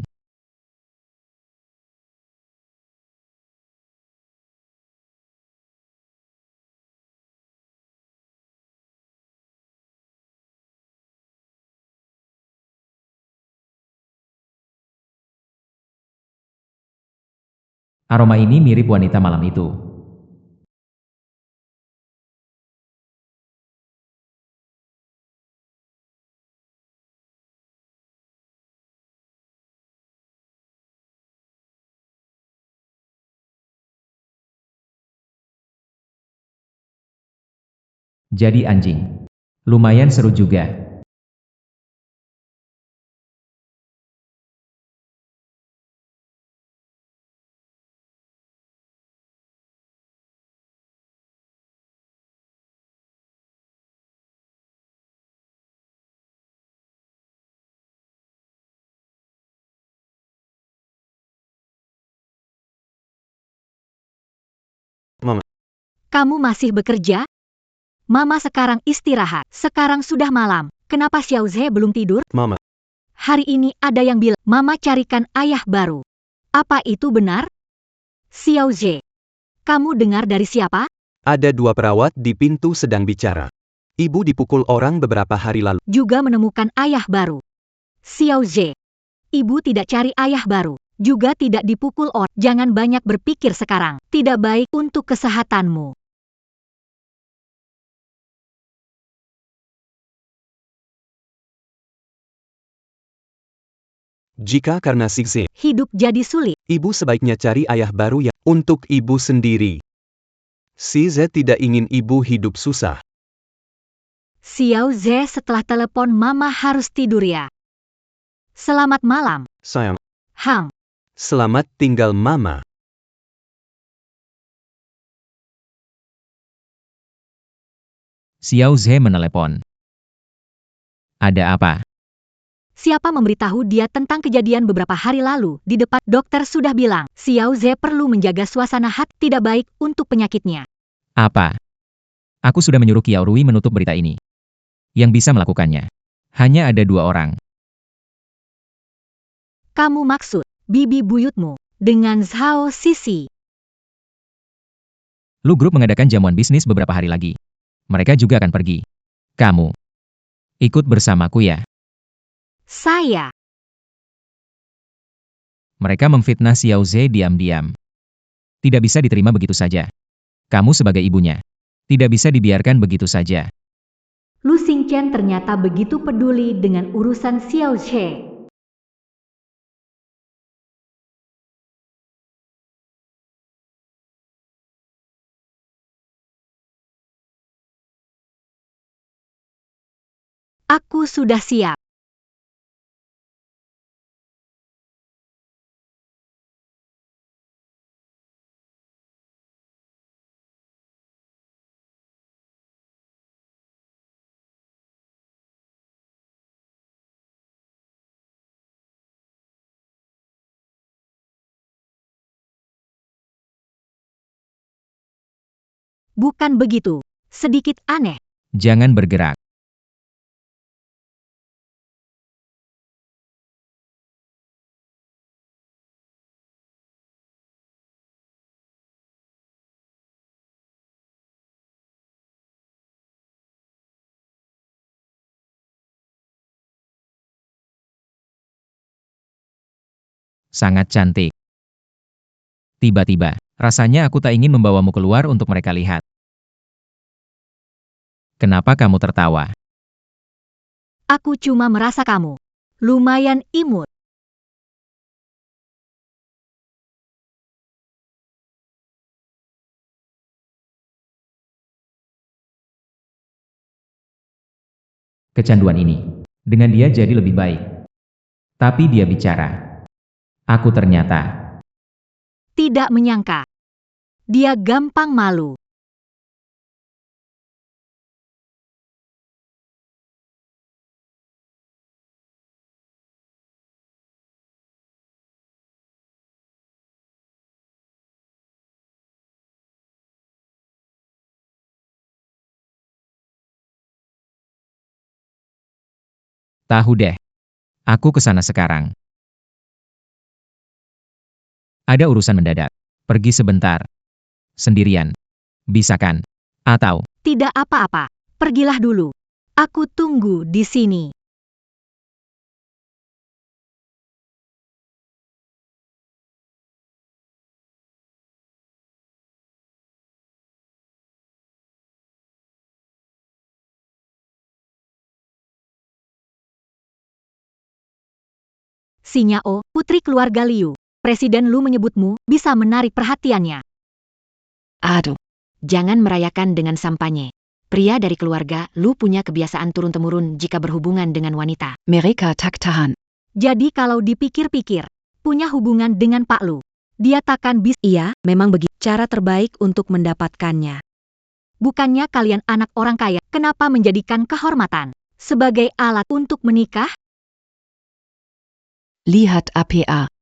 Aroma ini mirip wanita malam itu. Jadi anjing. Lumayan seru juga. Kamu masih bekerja? Mama sekarang istirahat. Sekarang sudah malam. Kenapa Xiao Zhe belum tidur? Mama. Hari ini ada yang bilang, Mama carikan ayah baru. Apa itu benar? Xiao Zhe, kamu dengar dari siapa? Ada 2 perawat di pintu sedang bicara. Ibu dipukul orang beberapa hari lalu. Juga menemukan ayah baru. Xiao Zhe, ibu tidak cari ayah baru. Juga tidak dipukul orang. Jangan banyak berpikir sekarang. Tidak baik untuk kesehatanmu. Jika karena Sikse, Hidup jadi sulit. ibu sebaiknya cari ayah baru yang untuk ibu sendiri. Size tidak ingin ibu hidup susah. Xiao Zhe setelah telepon Mama harus tidur ya. Selamat malam, Sayang, Hang. selamat tinggal Mama. Xiao Zhe menelepon. Ada apa? Siapa memberitahu dia tentang kejadian beberapa hari lalu di depan dokter sudah bilang, Xiao Zhe perlu menjaga suasana hati tidak baik untuk penyakitnya. Apa? Aku sudah menyuruh Qiao Rui menutup berita ini. Yang bisa melakukannya. Hanya ada 2 orang. Kamu maksud, bibi buyutmu, dengan Zhao Sisi. Lu Group mengadakan jamuan bisnis beberapa hari lagi. Mereka juga akan pergi. Kamu ikut bersamaku ya. Saya. Mereka memfitnah Xiao Zhe diam-diam. Tidak bisa diterima begitu saja. Kamu sebagai ibunya. Tidak bisa dibiarkan begitu saja. Lu Xingqian ternyata begitu peduli dengan urusan Xiao Zhe. Aku sudah siap. Bukan begitu. Sedikit aneh. Jangan bergerak. Sangat cantik. Tiba-tiba, rasanya aku tak ingin membawamu keluar untuk mereka lihat. Kenapa kamu tertawa? Aku cuma merasa kamu lumayan imut. Kecanduan ini. Dengan dia jadi lebih baik. Tapi dia bicara. Aku ternyata Tidak menyangka. Dia gampang malu. tahu deh. Aku kesana sekarang. Ada urusan mendadak. Pergi sebentar. Sendirian. Bisa kan? Atau, Tidak apa-apa. Pergilah dulu. Aku tunggu di sini. Sinyao, putri keluarga Liu. Presiden Lu menyebutmu bisa menarik perhatiannya. Aduh, jangan merayakan dengan sampanye. Pria dari keluarga Lu punya kebiasaan turun-temurun jika berhubungan dengan wanita. Mereka tak tahan. Jadi kalau dipikir-pikir, punya hubungan dengan Pak Lu, dia takkan bisa. Iya, memang begitu. Cara terbaik untuk mendapatkannya. Bukannya kalian anak orang kaya, kenapa menjadikan kehormatan sebagai alat untuk menikah? Lihat APA.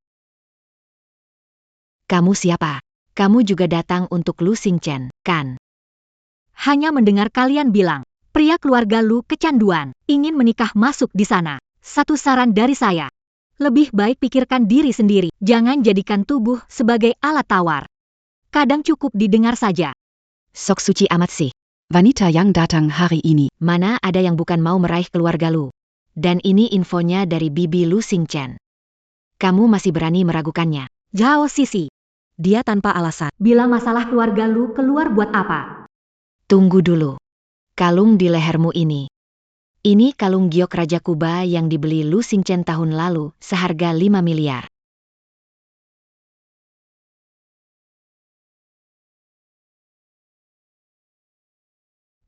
Kamu siapa? Kamu juga datang untuk Lu Xingchen, kan? Hanya mendengar kalian bilang, pria keluarga Lu kecanduan, ingin menikah masuk di sana. Satu saran dari saya, lebih baik pikirkan diri sendiri, jangan jadikan tubuh sebagai alat tawar. Kadang cukup didengar saja. Sok suci amat sih. Wanita yang datang hari ini. Mana ada yang bukan mau meraih keluarga Lu. Dan ini infonya dari bibi Lu Xingchen. Kamu masih berani meragukannya. Zhao Sisi, Dia tanpa alasan. bila masalah keluarga Lu keluar buat apa? Tunggu dulu. Kalung di lehermu ini. Ini kalung giok Raja Kuba yang dibeli Lu Xingchen tahun lalu, seharga 5 miliar.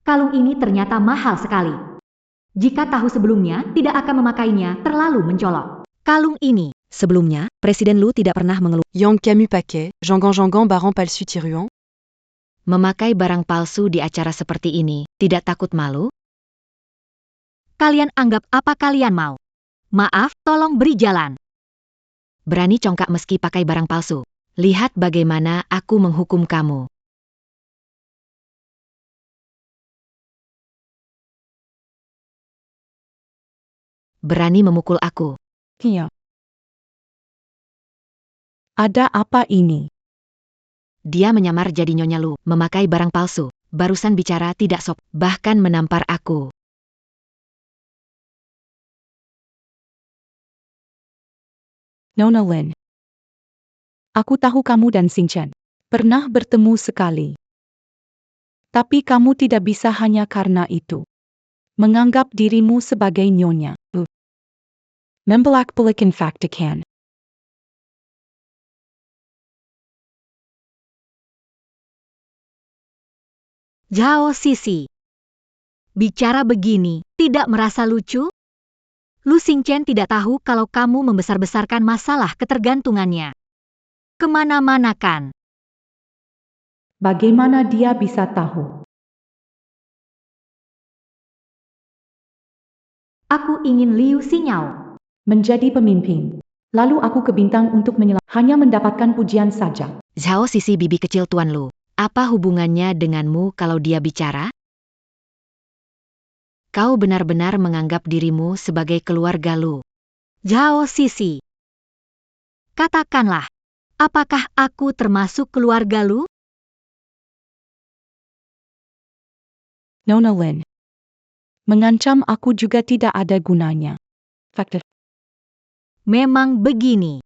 Kalung ini ternyata mahal sekali. Jika tahu sebelumnya, tidak akan memakainya, terlalu mencolok. Kalung ini, Sebelumnya, Presiden Lu tidak pernah mengeluh. Yang Camus pakai, Jangan barang palsu tiruan. Memakai barang palsu di acara seperti ini, tidak takut malu? kalian anggap apa kalian mau. Maaf, tolong beri jalan. Berani congkak meski pakai barang palsu. Lihat bagaimana aku menghukum kamu. Berani memukul aku. Iya. Ada apa ini? Dia menyamar jadi Nyonya Lu, memakai barang palsu. Barusan bicara tidak sop, bahkan menampar aku. Nona Lin. Aku tahu kamu dan Xingchen pernah bertemu sekali. Tapi kamu tidak bisa hanya karena itu menganggap dirimu sebagai nyonya. Membelak-belikan faktikan. Zhao Sisi, bicara begini, tidak merasa lucu? Lu Xingchen tidak tahu kalau kamu membesar-besarkan masalah ketergantungannya. Kemana-mana kan? Bagaimana dia bisa tahu? Aku ingin Liu Xinyao Menjadi pemimpin. Lalu aku ke bintang untuk hanya mendapatkan pujian saja. Zhao Sisi bibi kecil Tuan Lu. Apa hubungannya denganmu kalau dia bicara? Kau benar-benar menganggap dirimu sebagai keluarga Lu. Zhao Sisi, katakanlah, apakah aku termasuk keluarga Lu? Nona Lin. Mengancam aku juga tidak ada gunanya. Fakta. Memang begini.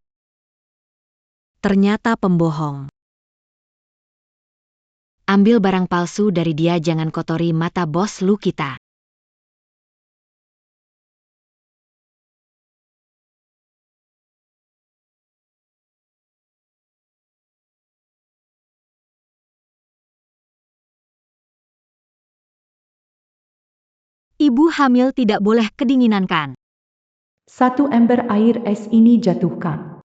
Ternyata pembohong. Ambil barang palsu dari dia, jangan kotori mata bos Lu kita. Ibu hamil tidak boleh kedinginan kan? Satu ember air es ini jatuhkan.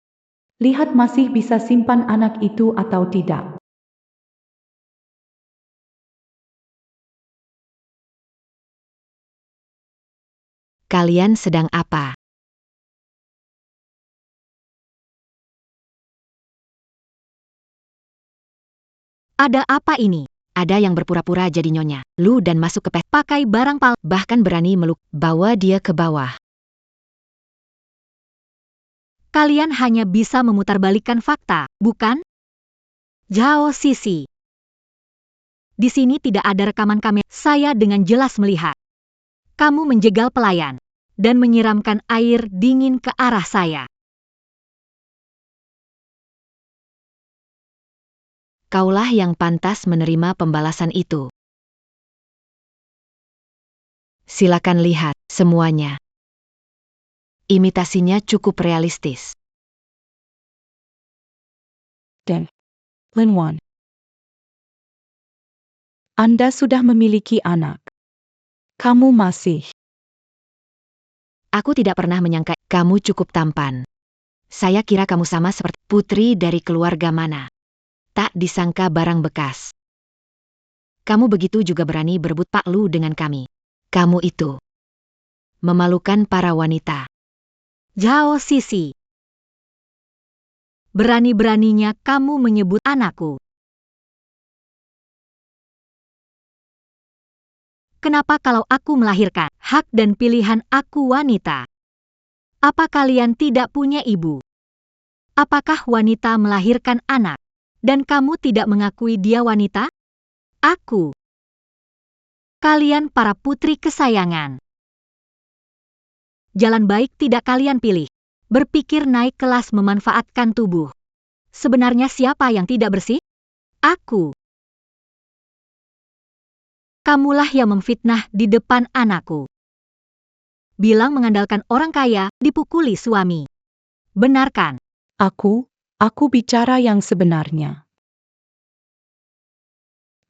Lihat masih bisa simpan anak itu atau tidak. Kalian sedang apa? Ada apa ini? Ada yang berpura-pura jadi Nyonya Lu dan masuk ke Pakai barang palsu. bahkan berani meluk, bawa dia ke bawah. Kalian hanya bisa memutarbalikkan fakta, bukan? Zhao Sisi. Di sini tidak ada rekaman kamera. Saya dengan jelas melihat. Kamu menjegal pelayan dan menyiramkan air dingin ke arah saya. Kaulah yang pantas menerima pembalasan itu. Silakan lihat semuanya. Imitasinya cukup realistis. Dan Lin Wan. Anda sudah memiliki anak. Kamu masih. Aku tidak pernah menyangka kamu cukup tampan. Saya kira kamu sama seperti putri dari keluarga mana. Tak disangka barang bekas. Kamu begitu juga berani berebut Pak Lu dengan kami. Kamu itu memalukan para wanita. Zhao Sisi. Berani-beraninya kamu menyebut anakku. Kenapa kalau aku melahirkan, hak dan pilihan aku wanita? Apa kalian tidak punya ibu? Apakah wanita melahirkan anak, dan kamu tidak mengakui dia wanita? Aku. Kalian para putri kesayangan. Jalan baik tidak kalian pilih. Berpikir naik kelas memanfaatkan tubuh. Sebenarnya siapa yang tidak bersih? Aku. Kamulah yang memfitnah di depan anakku. Bilang mengandalkan orang kaya, dipukuli suami. Benarkan? Aku bicara yang sebenarnya.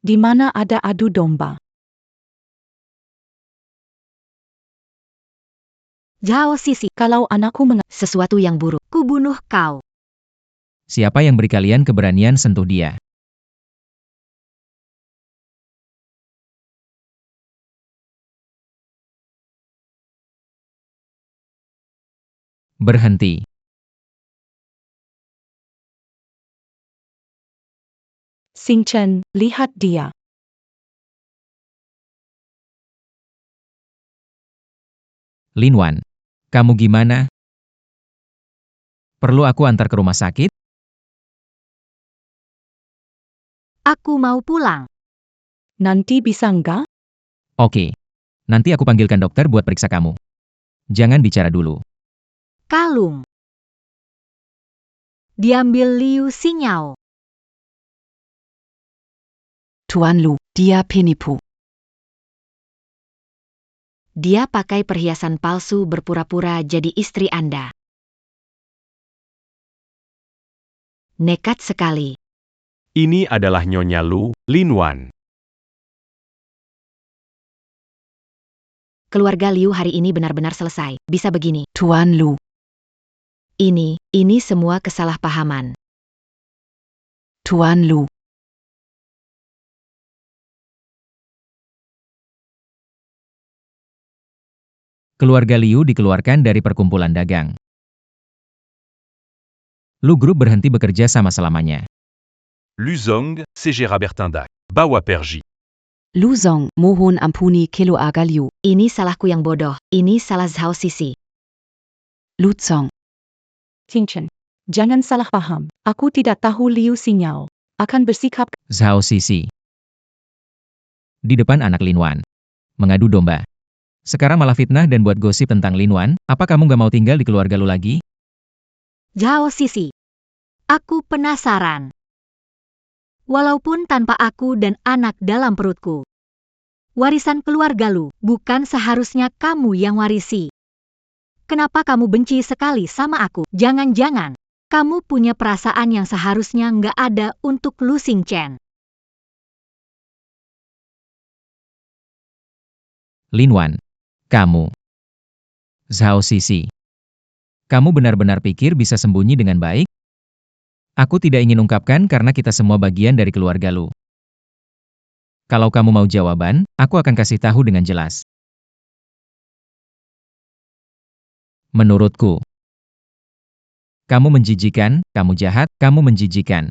Di mana ada adu domba? Zhao Sisi, Kalau anakku sesuatu yang buruk. kubunuh kau. Siapa yang beri kalian keberanian sentuh dia? Berhenti. Xing Chen, lihat dia. Lin Wan, kamu gimana? Perlu aku antar ke rumah sakit? Aku mau pulang. Nanti bisa enggak? Oke. Nanti aku panggilkan dokter buat periksa kamu. Jangan bicara dulu. Kalung. Diambil Liu Xingao. Tuan Lu, dia penipu. Dia pakai perhiasan palsu berpura-pura jadi istri Anda. Nekat sekali. Ini adalah Nyonya Lu, Lin Wan. Keluarga Liu hari ini benar-benar selesai. Bisa begini, Tuan Lu. Ini semua kesalahpahaman. Tuan Lu. Keluarga Liu dikeluarkan dari perkumpulan dagang. Lu Group berhenti bekerja sama selamanya. Luzong, Segera Bertindak. Bawa Perji. Luzong, mohon ampuni Kilo Aga Liu. Ini salahku yang bodoh. Ini salah Zhao Sisi. Luzong. Xing Chen, jangan salah paham. Aku tidak tahu Liu Xingao akan bersikap. Zhao Sisi. Di depan anak Lin Wan. Mengadu domba. Sekarang malah fitnah dan buat gosip tentang Lin Wan. Apa kamu gak mau tinggal di keluarga lu lagi? Zhao Sisi. Aku penasaran. Walaupun tanpa aku dan anak dalam perutku. Warisan keluarga lu bukan seharusnya kamu yang warisi. Kenapa kamu benci sekali sama aku? Jangan-jangan kamu punya perasaan yang seharusnya nggak ada untuk Lu Xing Chen. Lin Wan. Kamu. Zhao Sisi. Kamu benar-benar pikir bisa sembunyi dengan baik? Aku tidak ingin ungkapkan karena kita semua bagian dari keluarga lu. Kalau kamu mau jawaban, aku akan kasih tahu dengan jelas. Menurutku, kamu menjijikan, kamu jahat, kamu menjijikan.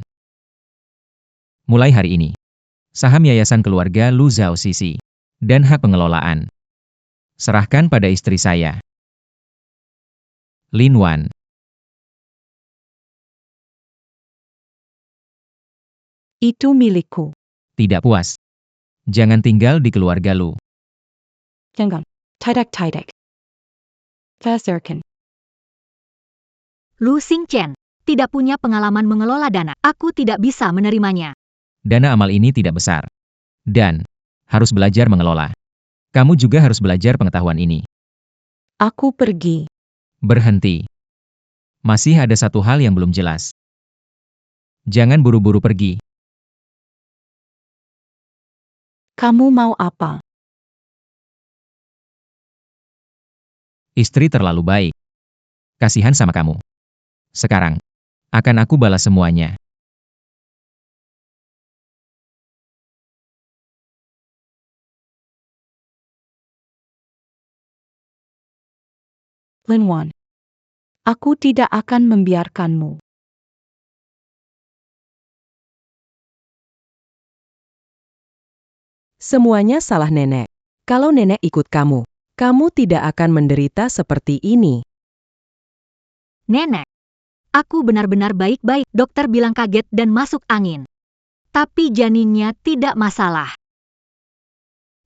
Mulai hari ini, saham yayasan keluarga Lu Zhao Sisi dan hak pengelolaan serahkan pada istri saya. Lin Wan. Itu milikku. Tidak puas? Jangan tinggal di keluarga lu. Jangan. Tidak. Verzerken. Lu Xing Chen tidak punya pengalaman mengelola dana. Aku tidak bisa menerimanya. Dana amal ini tidak besar. Dan harus belajar mengelola. Kamu juga harus belajar pengetahuan ini. Aku pergi. Berhenti. Masih ada satu hal yang belum jelas. Jangan buru-buru pergi. Kamu mau apa? Istri terlalu baik. Kasihan sama kamu. Sekarang, akan aku balas semuanya. Linwan. Aku tidak akan membiarkanmu. Semuanya salah nenek. Kalau nenek ikut kamu, kamu tidak akan menderita seperti ini. Nenek, aku benar-benar baik-baik. Dokter bilang kaget dan masuk angin. Tapi janinnya tidak masalah.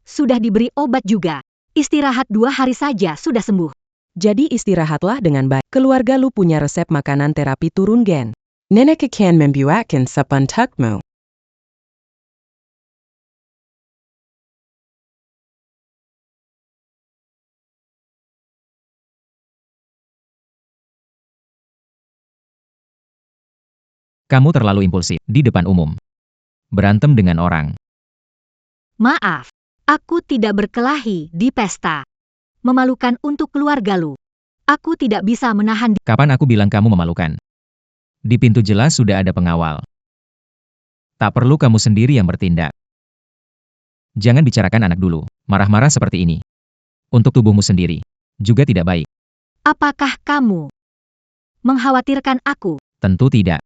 Sudah diberi obat juga. Istirahat 2 hari saja sudah sembuh. Jadi istirahatlah dengan baik. Keluarga lu punya resep makanan terapi turun gen. Nenek akan membuatkan sup untukmu. Kamu terlalu impulsif di depan umum. Berantem dengan orang. Maaf, aku tidak berkelahi di pesta. Memalukan untuk keluarga lu. Aku tidak bisa menahan. Kapan aku bilang kamu memalukan? Di pintu jelas sudah ada pengawal. Tak perlu kamu sendiri yang bertindak. Jangan bicarakan anak dulu. Marah-marah seperti ini. Untuk tubuhmu sendiri. Juga tidak baik. Apakah kamu mengkhawatirkan aku? Tentu tidak.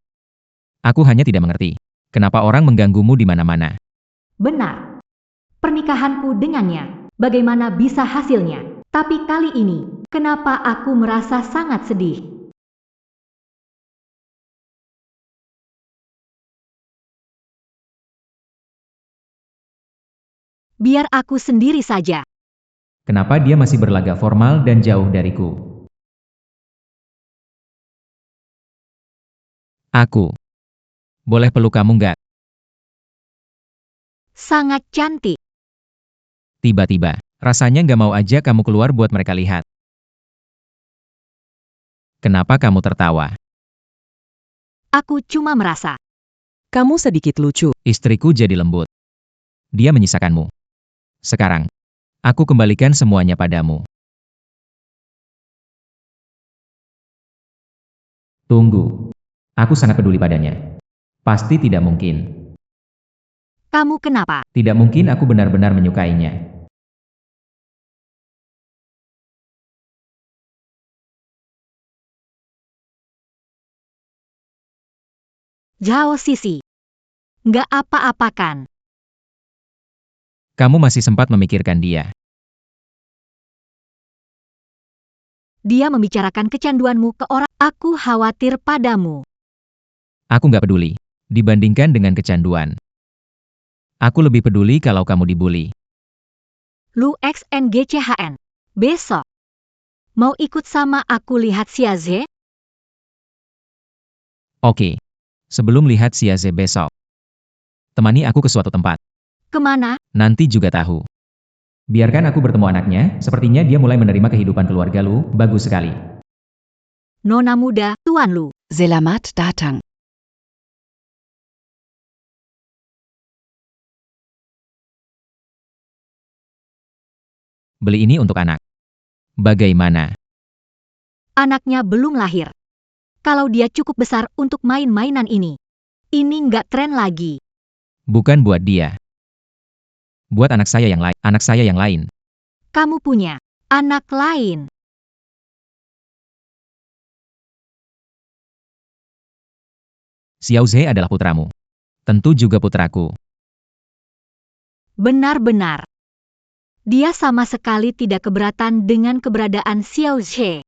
Aku hanya tidak mengerti. Kenapa orang mengganggumu di mana-mana? Benar. Pernikahanku dengannya, bagaimana bisa hasilnya? Tapi kali ini, kenapa aku merasa sangat sedih? Biar aku sendiri saja. Kenapa dia masih berlagak formal dan jauh dariku? Aku. Boleh peluk kamu nggak? Sangat cantik. Tiba-tiba, rasanya nggak mau aja kamu keluar buat mereka lihat. Kenapa kamu tertawa? Aku cuma merasa. Kamu sedikit lucu. Istriku jadi lembut. Dia menyisakanmu. Sekarang, aku kembalikan semuanya padamu. Tunggu. Aku sangat peduli padanya. Pasti tidak mungkin. Kamu kenapa? Tidak mungkin aku benar-benar menyukainya. Zhao Sisi. Nggak apa-apakan. Kamu masih sempat memikirkan dia. Dia membicarakan kecanduanmu ke orang. Aku khawatir padamu. Aku nggak peduli. Dibandingkan dengan kecanduan. Aku lebih peduli kalau kamu dibully. Lu XNGCHN. Besok. Mau ikut sama aku lihat Xiaze? Oke. Sebelum lihat Xiaze besok. Temani aku ke suatu tempat. Kemana? Nanti juga tahu. Biarkan aku bertemu anaknya, sepertinya dia mulai menerima kehidupan keluarga lu, bagus sekali. Nona muda, Tuan Lu. Selamat datang. Beli ini untuk anak. Bagaimana? Anaknya belum lahir. Kalau dia cukup besar untuk main-mainan ini. Ini nggak tren lagi. Bukan buat dia. Buat anak saya yang lain. Anak saya yang lain. Kamu punya anak lain. Xiaoze adalah putramu. Tentu juga putraku. Benar-benar. Dia sama sekali tidak keberatan dengan keberadaan Xiao Zhe.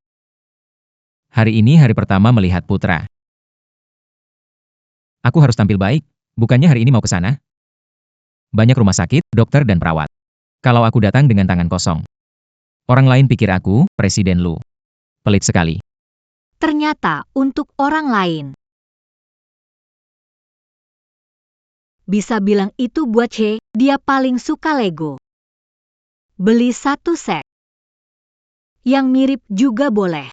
Hari ini hari pertama melihat putra. Aku harus tampil baik, bukannya hari ini mau ke sana? Banyak rumah sakit, dokter dan perawat. Kalau aku datang dengan tangan kosong. Orang lain pikir aku, Presiden Lu. Pelit sekali. Ternyata untuk orang lain. Bisa bilang itu buat Che, dia paling suka Lego. Beli 1 set. Yang mirip juga boleh.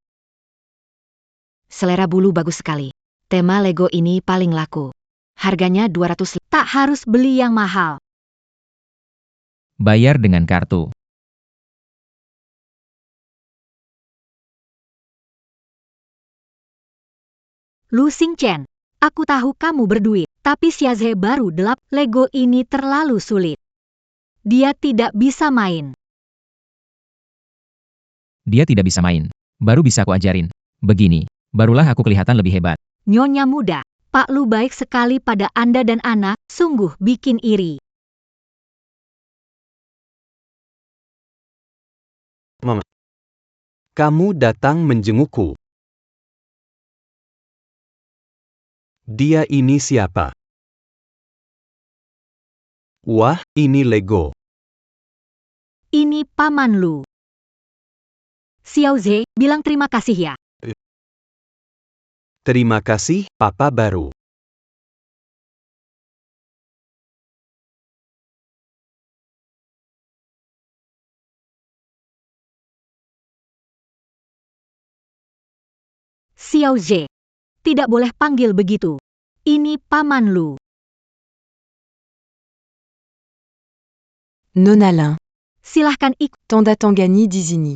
Selera bulu bagus sekali. Tema Lego ini paling laku. Harganya 200. Tak harus beli yang mahal. Bayar dengan kartu. Lu Xingchen, aku tahu kamu berduit, tapi Xiaoze baru delap. Lego ini terlalu sulit. Dia tidak bisa main. Dia tidak bisa main. Baru bisa aku ajarin. Begini, barulah aku kelihatan lebih hebat. Nyonya muda, Pak Lu baik sekali pada Anda dan anak, sungguh bikin iri. Mama. Kamu datang menjengukku. Dia ini siapa? Wah, ini Lego. Ini Paman Lu. Xiaoze, bilang terima kasih ya. Terima kasih, Papa baru. Xiaoze, tidak boleh panggil begitu. Ini Paman Lu. Nonalin, Silahkan ikut. Tanda Tangani d'Isigny.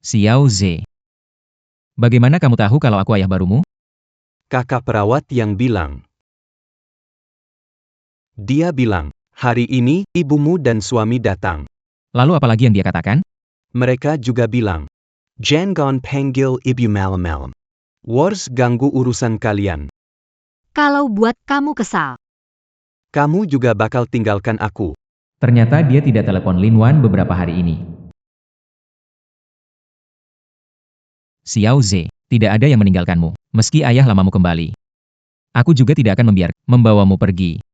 Xiaoze. Bagaimana kamu tahu kalau aku ayah barumu? Kakak perawat yang bilang. Dia bilang, hari ini ibumu dan suami datang. Lalu apalagi yang dia katakan? Mereka juga bilang, jangan panggil ibu malam-malam. Wars ganggu urusan kalian. Kalau buat kamu kesal. Kamu juga bakal tinggalkan aku. Ternyata dia tidak telepon Lin Wan beberapa hari ini. Xiaoze, tidak ada yang meninggalkanmu, meski ayah lamamu kembali. Aku juga tidak akan membawamu pergi.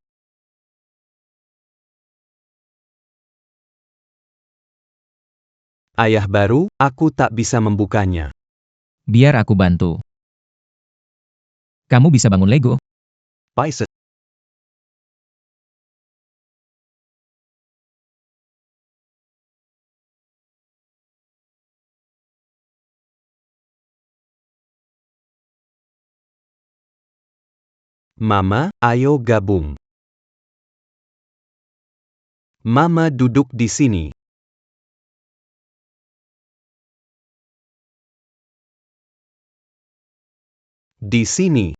Ayah baru, aku tak bisa membukanya. Biar aku bantu. Kamu bisa bangun Lego? Paisa. Mama, ayo gabung. Mama duduk di sini. Di sini.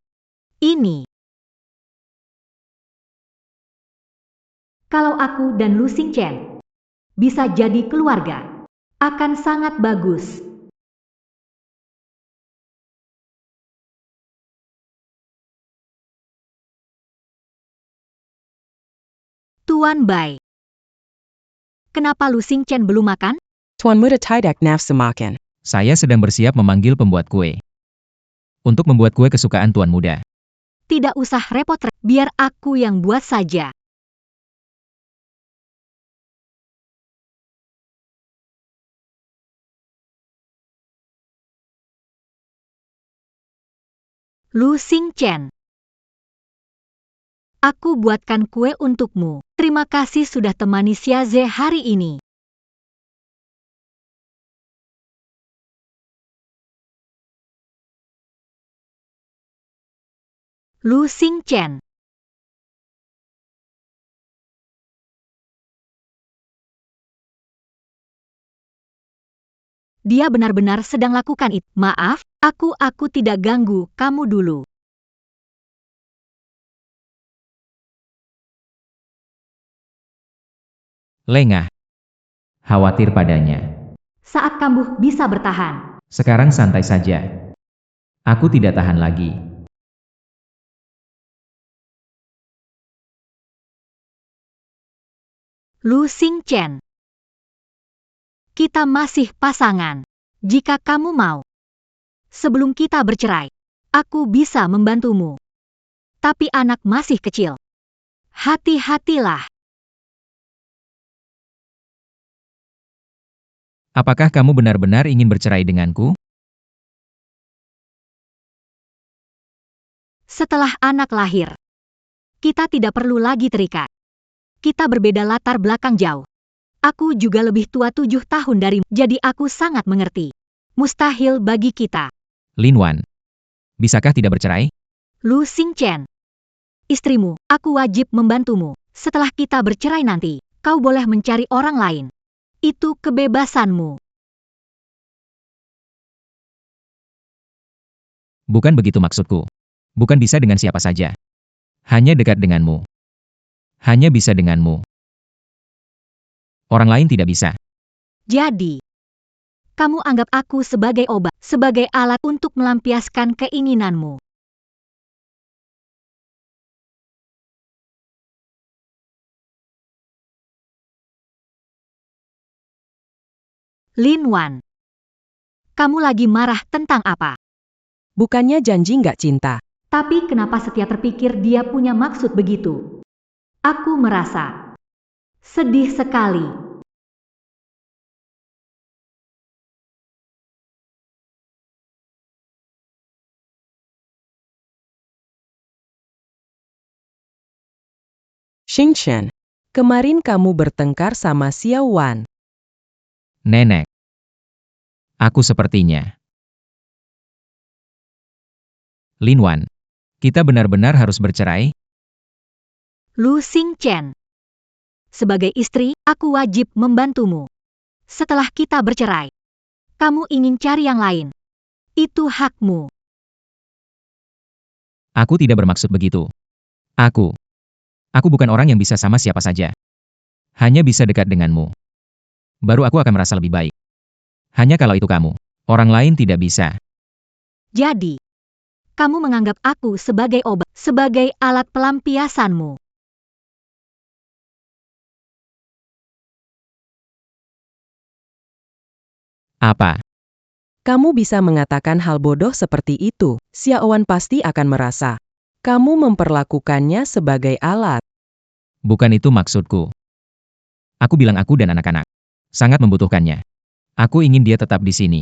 Ini. Kalau aku dan Lu Xingchen bisa jadi keluarga, akan sangat bagus. Tuan Bai. Kenapa Lu Xingchen belum makan? Tuan Muda tidak nafsu makan. Saya sedang bersiap memanggil pembuat kue. Untuk membuat kue kesukaan Tuan Muda. Tidak usah repot, biar aku yang buat saja. Lu Xingchen. Aku buatkan kue untukmu. Terima kasih sudah temani Xiaoze hari ini. Lu Xingchen. Dia benar-benar sedang lakukan itu. Maaf, aku tidak ganggu kamu dulu. Lengah. Khawatir padanya. Saat kambuh bisa bertahan. Sekarang santai saja. Aku tidak tahan lagi. Lu Xingchen. Kita masih pasangan. Jika kamu mau. Sebelum kita bercerai, aku bisa membantumu. Tapi anak masih kecil. Hati-hatilah. Apakah kamu benar-benar ingin bercerai denganku? Setelah anak lahir, kita tidak perlu lagi terikat. Kita berbeda latar belakang jauh. Aku juga lebih tua 7 tahun darimu, jadi aku sangat mengerti. Mustahil bagi kita. Lin Wan. Bisakah tidak bercerai? Lu Xingchen. istrimu, aku wajib membantumu. Setelah kita bercerai nanti, kau boleh mencari orang lain. Itu kebebasanmu. Bukan begitu maksudku. Bukan bisa dengan siapa saja. Hanya dekat denganmu. Hanya bisa denganmu. Orang lain tidak bisa. Jadi, kamu anggap aku sebagai obat, sebagai alat untuk melampiaskan keinginanmu. Lin Wan, kamu lagi marah tentang apa? Bukannya janji nggak cinta. Tapi kenapa setia terpikir dia punya maksud begitu? Aku merasa sedih sekali. Xingchen, kemarin kamu bertengkar sama Xiao Wan. Nenek. Aku sepertinya. Lin Wan, kita benar-benar harus bercerai? Lu Xingchen, sebagai istri, aku wajib membantumu. Setelah kita bercerai, kamu ingin cari yang lain. Itu hakmu. Aku tidak bermaksud begitu. Aku bukan orang yang bisa sama siapa saja. Hanya bisa dekat denganmu. Baru aku akan merasa lebih baik. Hanya kalau itu kamu. Orang lain tidak bisa. Jadi, kamu menganggap aku sebagai obat, sebagai alat pelampiasanmu. Apa? Kamu bisa mengatakan hal bodoh seperti itu. Xiao Wan pasti akan merasa kamu memperlakukannya sebagai alat. Bukan itu maksudku. Aku bilang aku dan anak-anak sangat membutuhkannya. Aku ingin dia tetap di sini.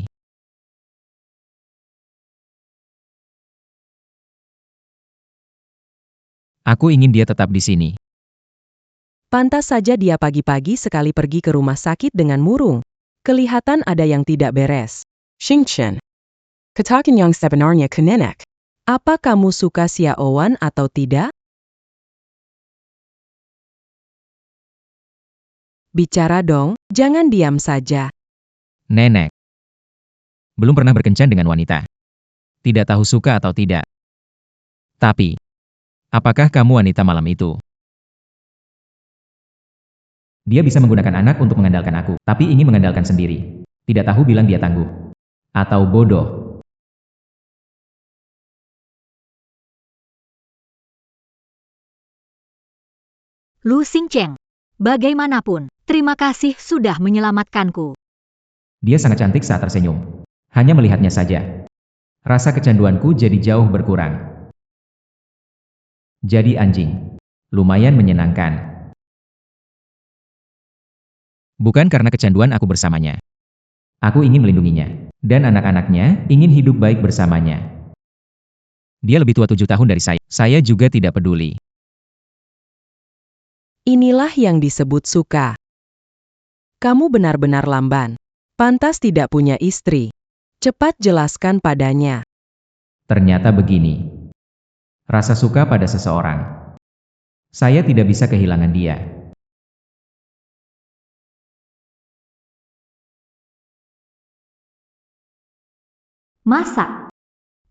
Aku ingin dia tetap di sini. Pantas saja dia pagi-pagi sekali pergi ke rumah sakit dengan murung. Kelihatan ada yang tidak beres. Xingchen, katakan yang sebenarnya ke nenek. Apa kamu suka Xiao Wan atau tidak? Bicara dong, jangan diam saja. Nenek. Belum pernah berkencan dengan wanita. Tidak tahu suka atau tidak. Tapi, apakah kamu wanita malam itu? Dia bisa menggunakan anak untuk mengandalkan aku, tapi ingin mengandalkan sendiri. Tidak tahu bilang dia tangguh. Atau bodoh. Lu Xingchen, bagaimanapun, terima kasih sudah menyelamatkanku. Dia sangat cantik saat tersenyum. Hanya melihatnya saja. Rasa kecanduanku jadi jauh berkurang. Jadi anjing. Lumayan menyenangkan. Bukan karena kecanduan aku bersamanya. Aku ingin melindunginya. Dan anak-anaknya ingin hidup baik bersamanya. Dia lebih tua 7 tahun dari saya. Saya juga tidak peduli. Inilah yang disebut suka. Kamu benar-benar lamban. Pantas tidak punya istri. Cepat jelaskan padanya. Ternyata begini. Rasa suka pada seseorang. Saya tidak bisa kehilangan dia. Masa?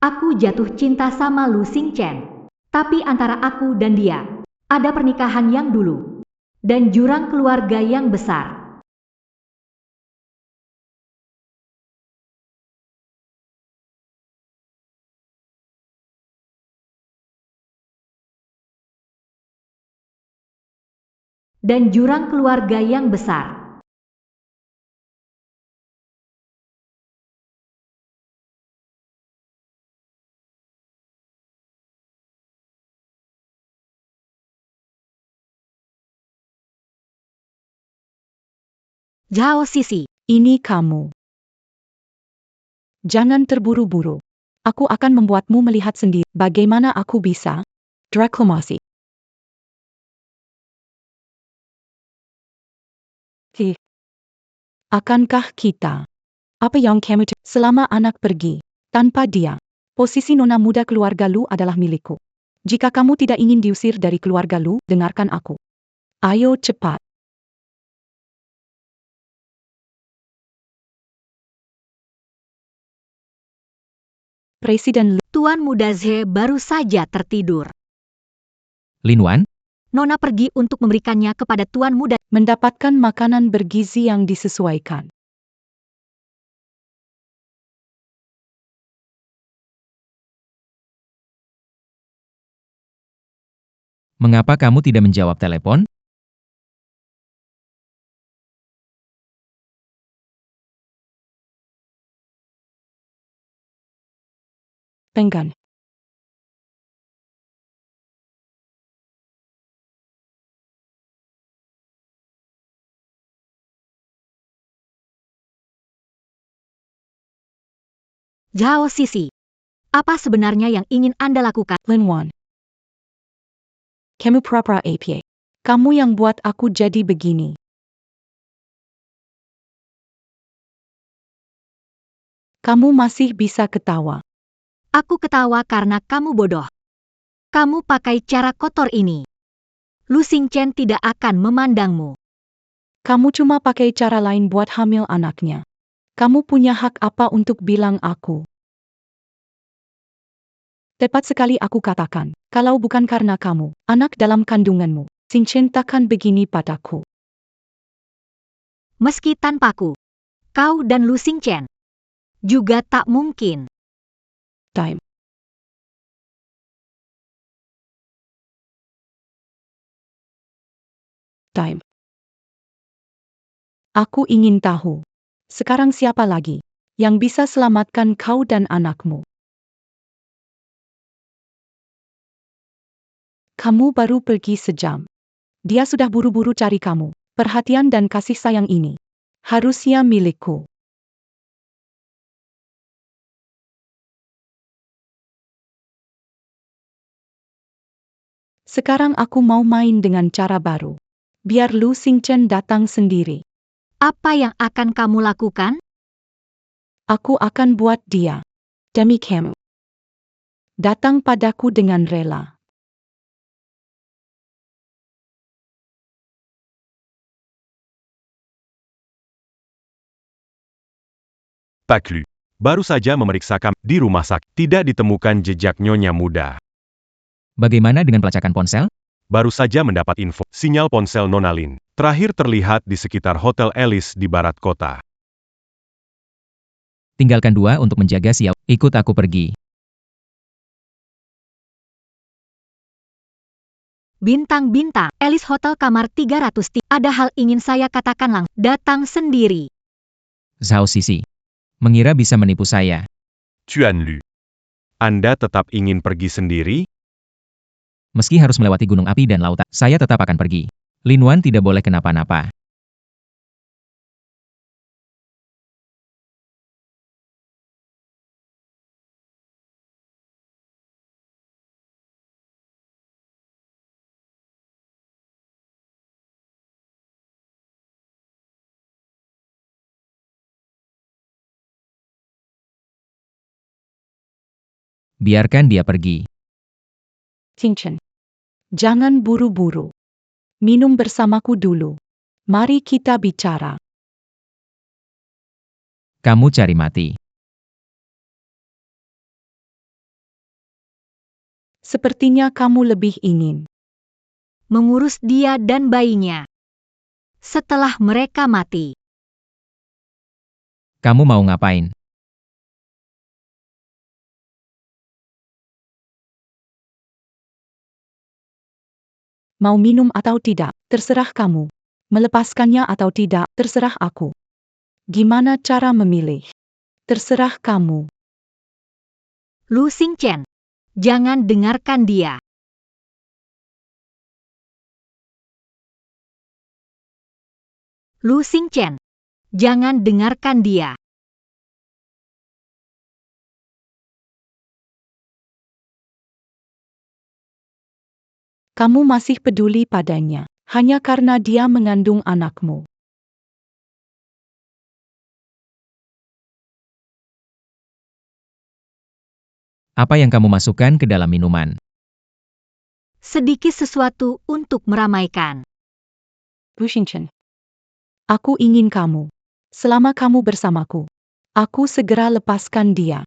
Aku jatuh cinta sama Lu Xingchen. Tapi antara aku dan dia, ada pernikahan yang dulu. Dan jurang keluarga yang besar. Dan jurang keluarga yang besar. Zhao Sisi, Ini kamu. Jangan terburu-buru. Aku akan membuatmu melihat sendiri bagaimana aku bisa. Reklamasi. Akankah kita? Apa yang kamu selama anak pergi? Tanpa dia, posisi nona muda keluarga Lu adalah milikku. Jika kamu tidak ingin diusir dari keluarga Lu, dengarkan aku. Ayo cepat. Presiden Lu Tuan Muda Zhe baru saja tertidur. Lin Wan, Nona pergi untuk memberikannya kepada Tuan Muda. mendapatkan makanan bergizi yang disesuaikan. mengapa kamu tidak menjawab telepon? Penggan. Zhao Sisi. Apa sebenarnya yang ingin Anda lakukan? Lin Wan. Kamu pura-pura apa? Kamu yang buat aku jadi begini. Kamu masih bisa ketawa. Aku ketawa karena kamu bodoh. Kamu pakai cara kotor ini. Lu Xingchen tidak akan memandangmu. Kamu cuma pakai cara lain buat hamil anaknya. Kamu punya hak apa untuk bilang aku? Tepat sekali aku katakan, kalau bukan karena kamu, anak dalam kandunganmu, Xingchen takkan begini padaku. Meski tanpaku, kau dan Lu Xingchen juga tak mungkin. Time. Time. Aku ingin tahu. Sekarang siapa lagi yang bisa selamatkan kau dan anakmu? Kamu baru pergi sejam. Dia sudah buru-buru cari kamu. Perhatian dan kasih sayang ini harusnya milikku. Sekarang aku mau main dengan cara baru. Biar Lu Xingchen datang sendiri. Apa yang akan kamu lakukan? Aku akan buat dia. Demi kamu. Datang padaku dengan rela. Pak Lu. Baru saja memeriksa kamar di rumah sakit. Tidak ditemukan jejak Nyonya Muda. Bagaimana dengan pelacakan ponsel? Baru saja mendapat info. Sinyal ponsel Nona Lin terakhir terlihat di sekitar Hotel Alice di barat kota. Tinggalkan 2 untuk menjaga Xiao. Ikut aku pergi. Bintang-bintang, Alice Hotel kamar 300. Ada hal ingin saya katakan langsung. Datang sendiri. Zhao Sisi. Mengira bisa menipu saya. Tuan Lu. Anda tetap ingin pergi sendiri? Meski harus melewati gunung api dan lautan, saya tetap akan pergi. Lin Wan tidak boleh kenapa-napa. Biarkan dia pergi. Xingchen. Jangan buru-buru. Minum bersamaku dulu. Mari kita bicara. Kamu cari mati. Sepertinya kamu lebih ingin Mengurus dia dan bayinya. Setelah mereka mati. Kamu mau ngapain? mau minum atau tidak, terserah kamu. Melepaskannya atau tidak, terserah aku. Gimana cara memilih? Terserah kamu. Lu Xingchen. Jangan dengarkan dia. Lu Xingchen. Jangan dengarkan dia. Kamu masih peduli padanya, hanya karena dia mengandung anakmu. Apa yang kamu masukkan ke dalam minuman? sedikit sesuatu untuk meramaikan. Washington. Aku ingin kamu. Selama kamu bersamaku, aku segera lepaskan dia.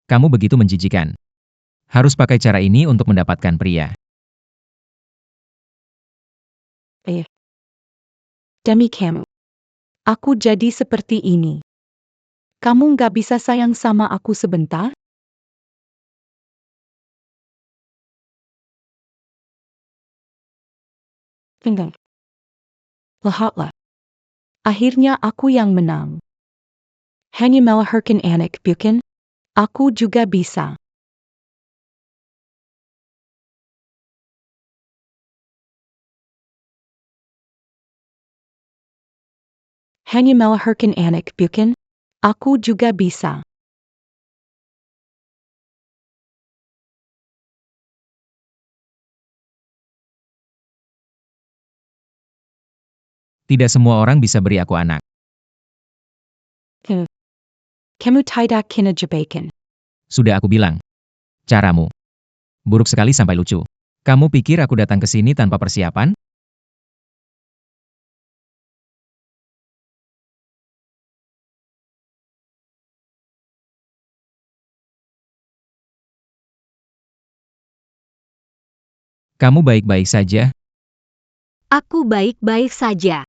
Kamu begitu menjijikan. Harus pakai cara ini untuk mendapatkan pria. Demi kamu. Aku jadi seperti ini. Kamu nggak bisa sayang sama aku sebentar? Tinggal. Lihatlah. Akhirnya aku yang menang. Hanya melahirkan anak, bukan? Aku juga bisa. Hanya melahirkan anak, bukan? Aku juga bisa. Tidak semua orang bisa beri aku anak. Kamu tidak kena jebakan. Sudah aku bilang. Caramu buruk sekali sampai lucu. Kamu pikir aku datang ke sini tanpa persiapan? Kamu baik-baik saja? Aku baik-baik saja.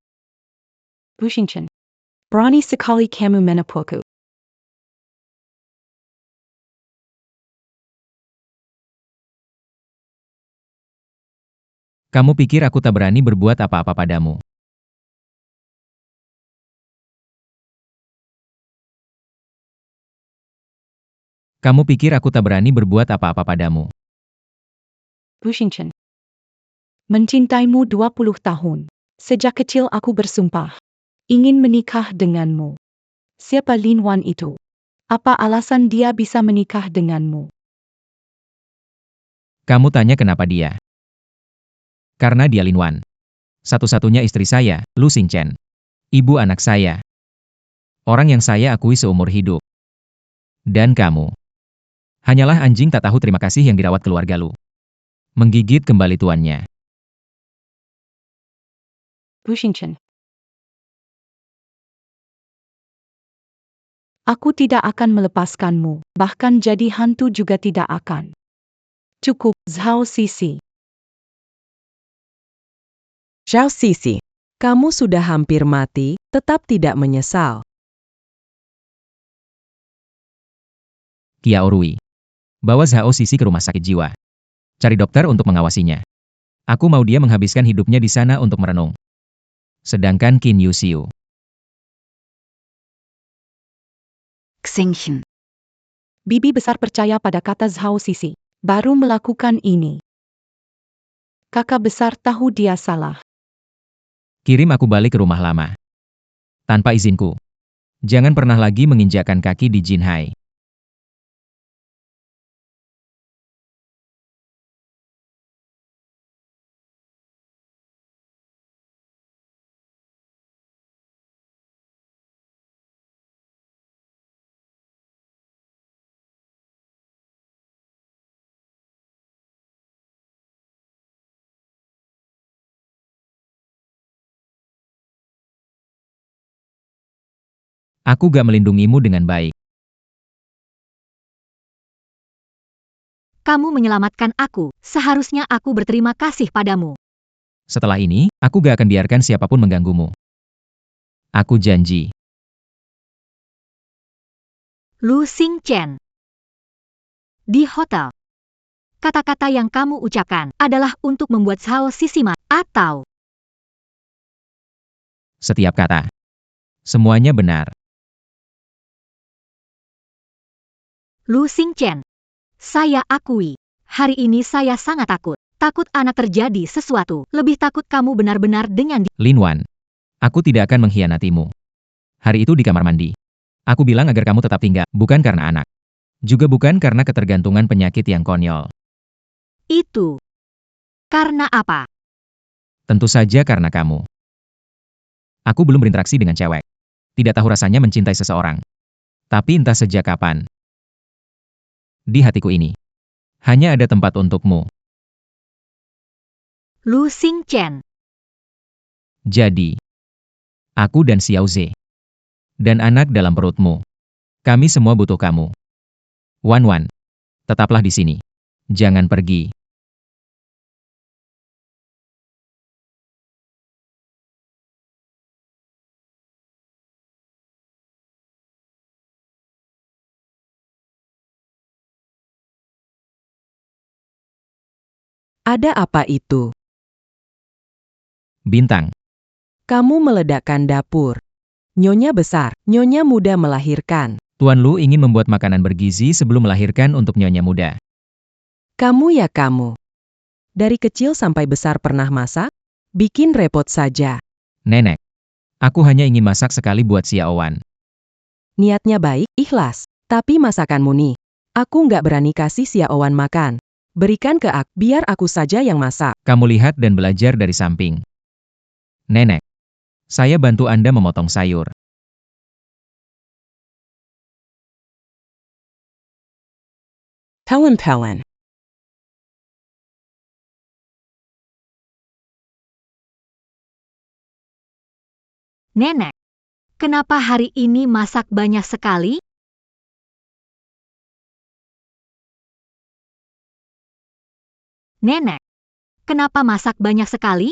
Washington. Berani sekali kamu menipuku. Kamu pikir aku tak berani berbuat apa-apa padamu? Kamu pikir aku tak berani berbuat apa-apa padamu? Washington. Mencintaimu 20 tahun. Sejak kecil aku bersumpah. Ingin menikah denganmu. Siapa Lin Wan itu? Apa alasan dia bisa menikah denganmu? Kamu tanya kenapa dia? Karena dia Lin Wan. Satu-satunya istri saya, Lu Xingchen. Ibu anak saya. Orang yang saya akui seumur hidup. Dan kamu. Hanyalah anjing tak tahu terima kasih yang dirawat keluarga Lu. Menggigit kembali tuannya. Washington. Aku tidak akan melepaskanmu, bahkan jadi hantu juga tidak akan. Cukup, Zhao Sisi. Zhao Sisi, kamu sudah hampir mati, tetap tidak menyesal. Kia Orui. Bawa Zhao Sisi ke rumah sakit jiwa. Cari dokter untuk mengawasinya. Aku mau dia menghabiskan hidupnya di sana untuk merenung. Sedangkan Qin Yuxiu. Xingxian. Bibi besar percaya pada kata Zhao Sisi. Baru melakukan ini. Kakak besar tahu dia salah. Kirim aku balik ke rumah lama. Tanpa izinku. Jangan pernah lagi menginjakkan kaki di Jinhai. Aku gak melindungimu dengan baik. Kamu menyelamatkan aku, seharusnya aku berterima kasih padamu. Setelah ini, aku gak akan biarkan siapapun mengganggumu. Aku janji. Lu Xingchen. Di hotel. Kata-kata yang kamu ucapkan adalah untuk membuat Zhao Sisi atau Setiap kata. Semuanya benar. Lu Xingchen. Saya akui, hari ini saya sangat takut. Takut anak terjadi sesuatu. Lebih takut kamu benar-benar dengan Lin Wan. Aku tidak akan mengkhianatimu. Hari itu di kamar mandi. Aku bilang agar kamu tetap tinggal, bukan karena anak. Juga bukan karena ketergantungan penyakit yang konyol. itu. Karena apa? Tentu saja karena kamu. Aku belum berinteraksi dengan cewek. Tidak tahu rasanya mencintai seseorang. Tapi entah sejak kapan. Di hatiku ini, hanya ada tempat untukmu. Lu Xingchen. Jadi, aku dan Xiao Ze. Dan anak dalam perutmu. Kami semua butuh kamu. Wan Wan, tetaplah di sini. Jangan pergi. Ada apa itu? Bintang, Kamu meledakkan dapur. Nyonya besar, nyonya muda melahirkan. Tuan Lu ingin membuat makanan bergizi sebelum melahirkan untuk nyonya muda. Kamu ya kamu. Dari kecil sampai besar pernah masak? Bikin repot saja. Nenek, aku hanya ingin masak sekali buat Xiao Wan. Niatnya baik, ikhlas. Tapi masakanmu nih. Aku nggak berani kasih Xiaowan makan. Berikan ke aku, biar aku saja yang masak. Kamu lihat dan belajar dari samping. Nenek, saya bantu Anda memotong sayur. Pelen-pelen. Nenek, kenapa hari ini masak banyak sekali? Nenek, kenapa masak banyak sekali?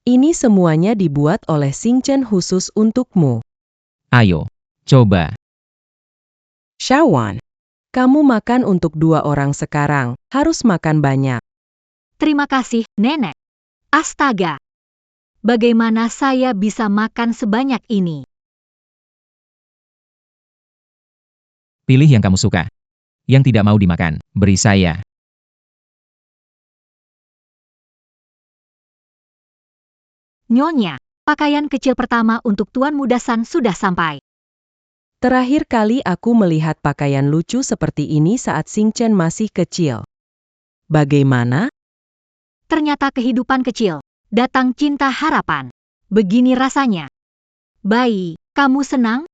Ini semuanya dibuat oleh Xingchen khusus untukmu. Ayo, coba. Xiaowan, kamu makan untuk 2 orang sekarang. Harus makan banyak. Terima kasih, Nenek. Astaga. Bagaimana saya bisa makan sebanyak ini? Pilih yang kamu suka. Yang tidak mau dimakan, beri saya. Nyonya, pakaian kecil pertama untuk Tuan Muda San sudah sampai. Terakhir kali aku melihat pakaian lucu seperti ini saat Xingchen masih kecil. Bagaimana? Ternyata kehidupan kecil. Datang cinta harapan. Begini rasanya. Bayi, kamu senang?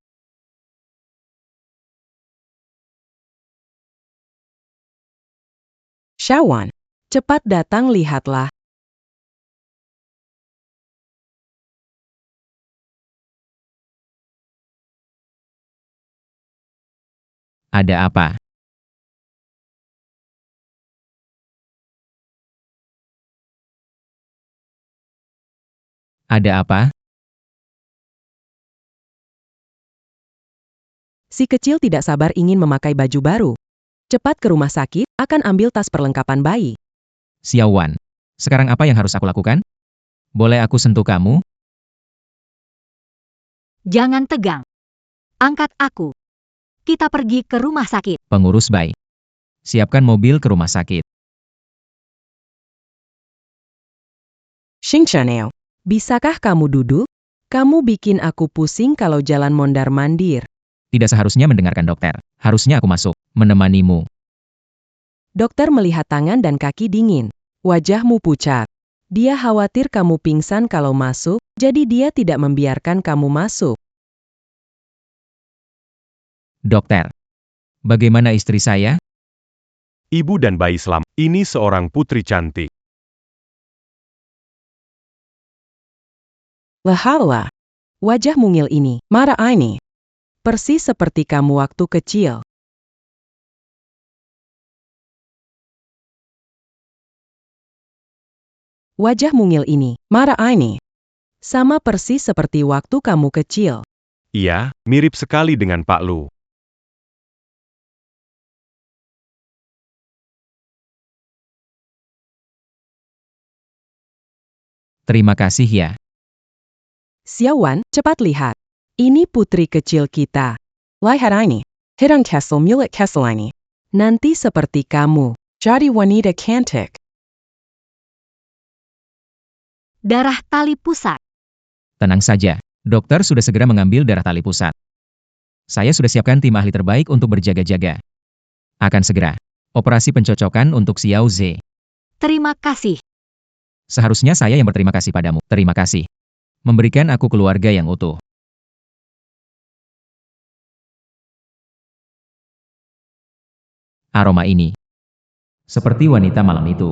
Xiaowan, cepat datang lihatlah. Ada apa? Ada apa? Si kecil tidak sabar ingin memakai baju baru. Cepat ke rumah sakit, akan ambil tas perlengkapan bayi. Xiao Wan, sekarang apa yang harus aku lakukan? Boleh aku sentuh kamu? Jangan tegang. Angkat aku. Kita pergi ke rumah sakit. Pengurus bayi. Siapkan mobil ke rumah sakit. Xingchen, bisakah kamu duduk? Kamu bikin aku pusing kalau jalan mondar-mandir. Tidak seharusnya mendengarkan dokter. Harusnya aku masuk, menemanimu. Dokter melihat tangan dan kaki dingin. Wajahmu pucat. Dia khawatir kamu pingsan kalau masuk, jadi dia tidak membiarkan kamu masuk. Dokter, bagaimana istri saya? Ibu dan bayi selamat. Ini seorang putri cantik. Lehala. Wajah mungil ini, marah ini. Persis seperti kamu waktu kecil. Wajah mungil ini, marah ini. Sama persis seperti waktu kamu kecil. Iya, mirip sekali dengan Pak Lu. Terima kasih ya. Xiaowan, cepat lihat. Ini putri kecil kita. Lihat ini. Hidang Kessel Mulet Kessel ini. Nanti seperti kamu. Jadi wanita cantik. Darah tali pusat. Tenang saja, dokter sudah segera mengambil darah tali pusat. Saya sudah siapkan tim ahli terbaik untuk berjaga-jaga. Akan segera. Operasi pencocokan untuk Xiao Ze. Terima kasih. Seharusnya saya yang berterima kasih padamu. Terima kasih. Memberikan aku keluarga yang utuh. Aroma ini. Seperti wanita malam itu.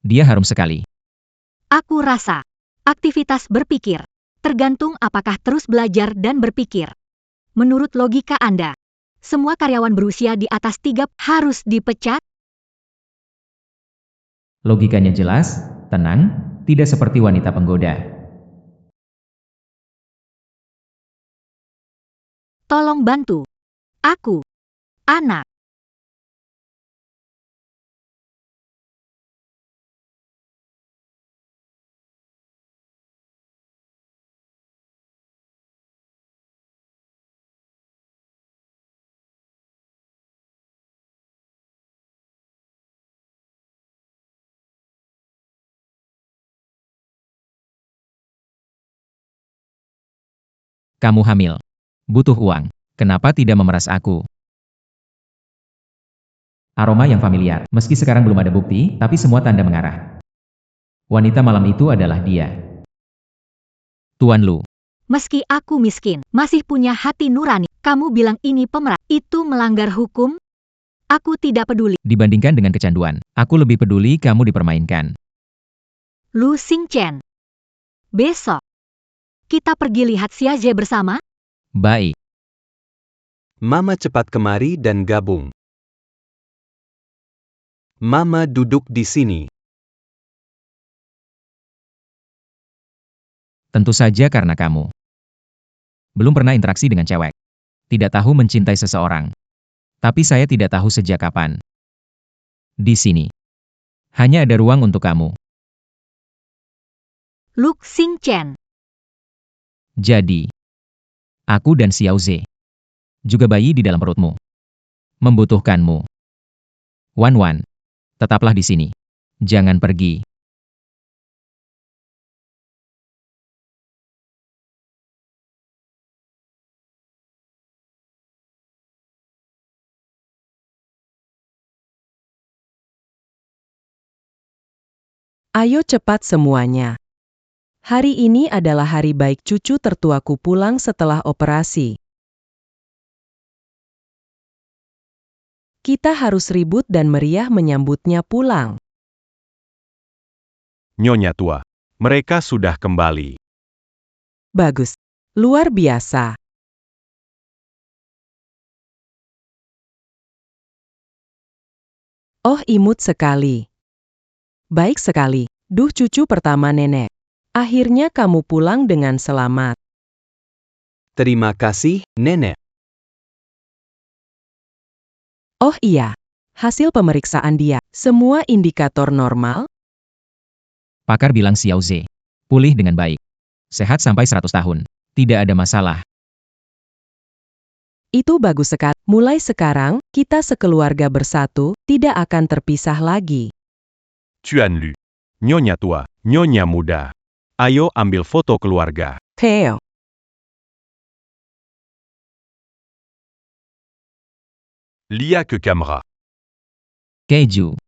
Dia harum sekali. Aku rasa. Aktivitas berpikir. Tergantung apakah terus belajar dan berpikir. Menurut logika Anda, semua karyawan berusia di atas 3 harus dipecat? Logikanya jelas, tenang, tidak seperti wanita penggoda. Tolong bantu. Aku. Anak. Kamu hamil. Butuh uang. Kenapa tidak memeras aku? Aroma yang familiar. Meski sekarang belum ada bukti, tapi semua tanda mengarah. Wanita malam itu adalah dia. Tuan Lu. Meski aku miskin, masih punya hati nurani. Kamu bilang ini pemeras. Itu melanggar hukum? Aku tidak peduli. Dibandingkan dengan kecanduan, aku lebih peduli kamu dipermainkan. Lu Xingchen. Besok. Kita pergi lihat Xiaze bersama? Baik. Mama cepat kemari dan gabung. Mama duduk di sini. Tentu saja karena kamu. Belum pernah interaksi dengan cewek. Tidak tahu mencintai seseorang. Tapi saya tidak tahu sejak kapan. Di sini. Hanya ada ruang untuk kamu. Lu Xingchen. Jadi, aku dan Xiaoze, juga bayi di dalam perutmu, membutuhkanmu. Wan Wan, tetaplah di sini. Jangan pergi. Ayo cepat semuanya. Hari ini adalah hari baik cucu tertuaku pulang setelah operasi. Kita harus ribut dan meriah menyambutnya pulang. Nyonya tua. Mereka sudah kembali. Bagus. Luar biasa. Oh, imut sekali. Baik sekali. Duh, cucu pertama nenek. Akhirnya kamu pulang dengan selamat. Terima kasih, Nenek. Oh iya. Hasil pemeriksaan dia. Semua indikator normal? Pakar bilang Xiaoze, pulih dengan baik. Sehat sampai 100 tahun. Tidak ada masalah. Itu bagus sekali. Mulai sekarang, kita sekeluarga bersatu, tidak akan terpisah lagi. Tuan Lu. Nyonya tua. Nyonya muda. Ayo ambil foto keluarga. Theo. Lia ke camera. Keju.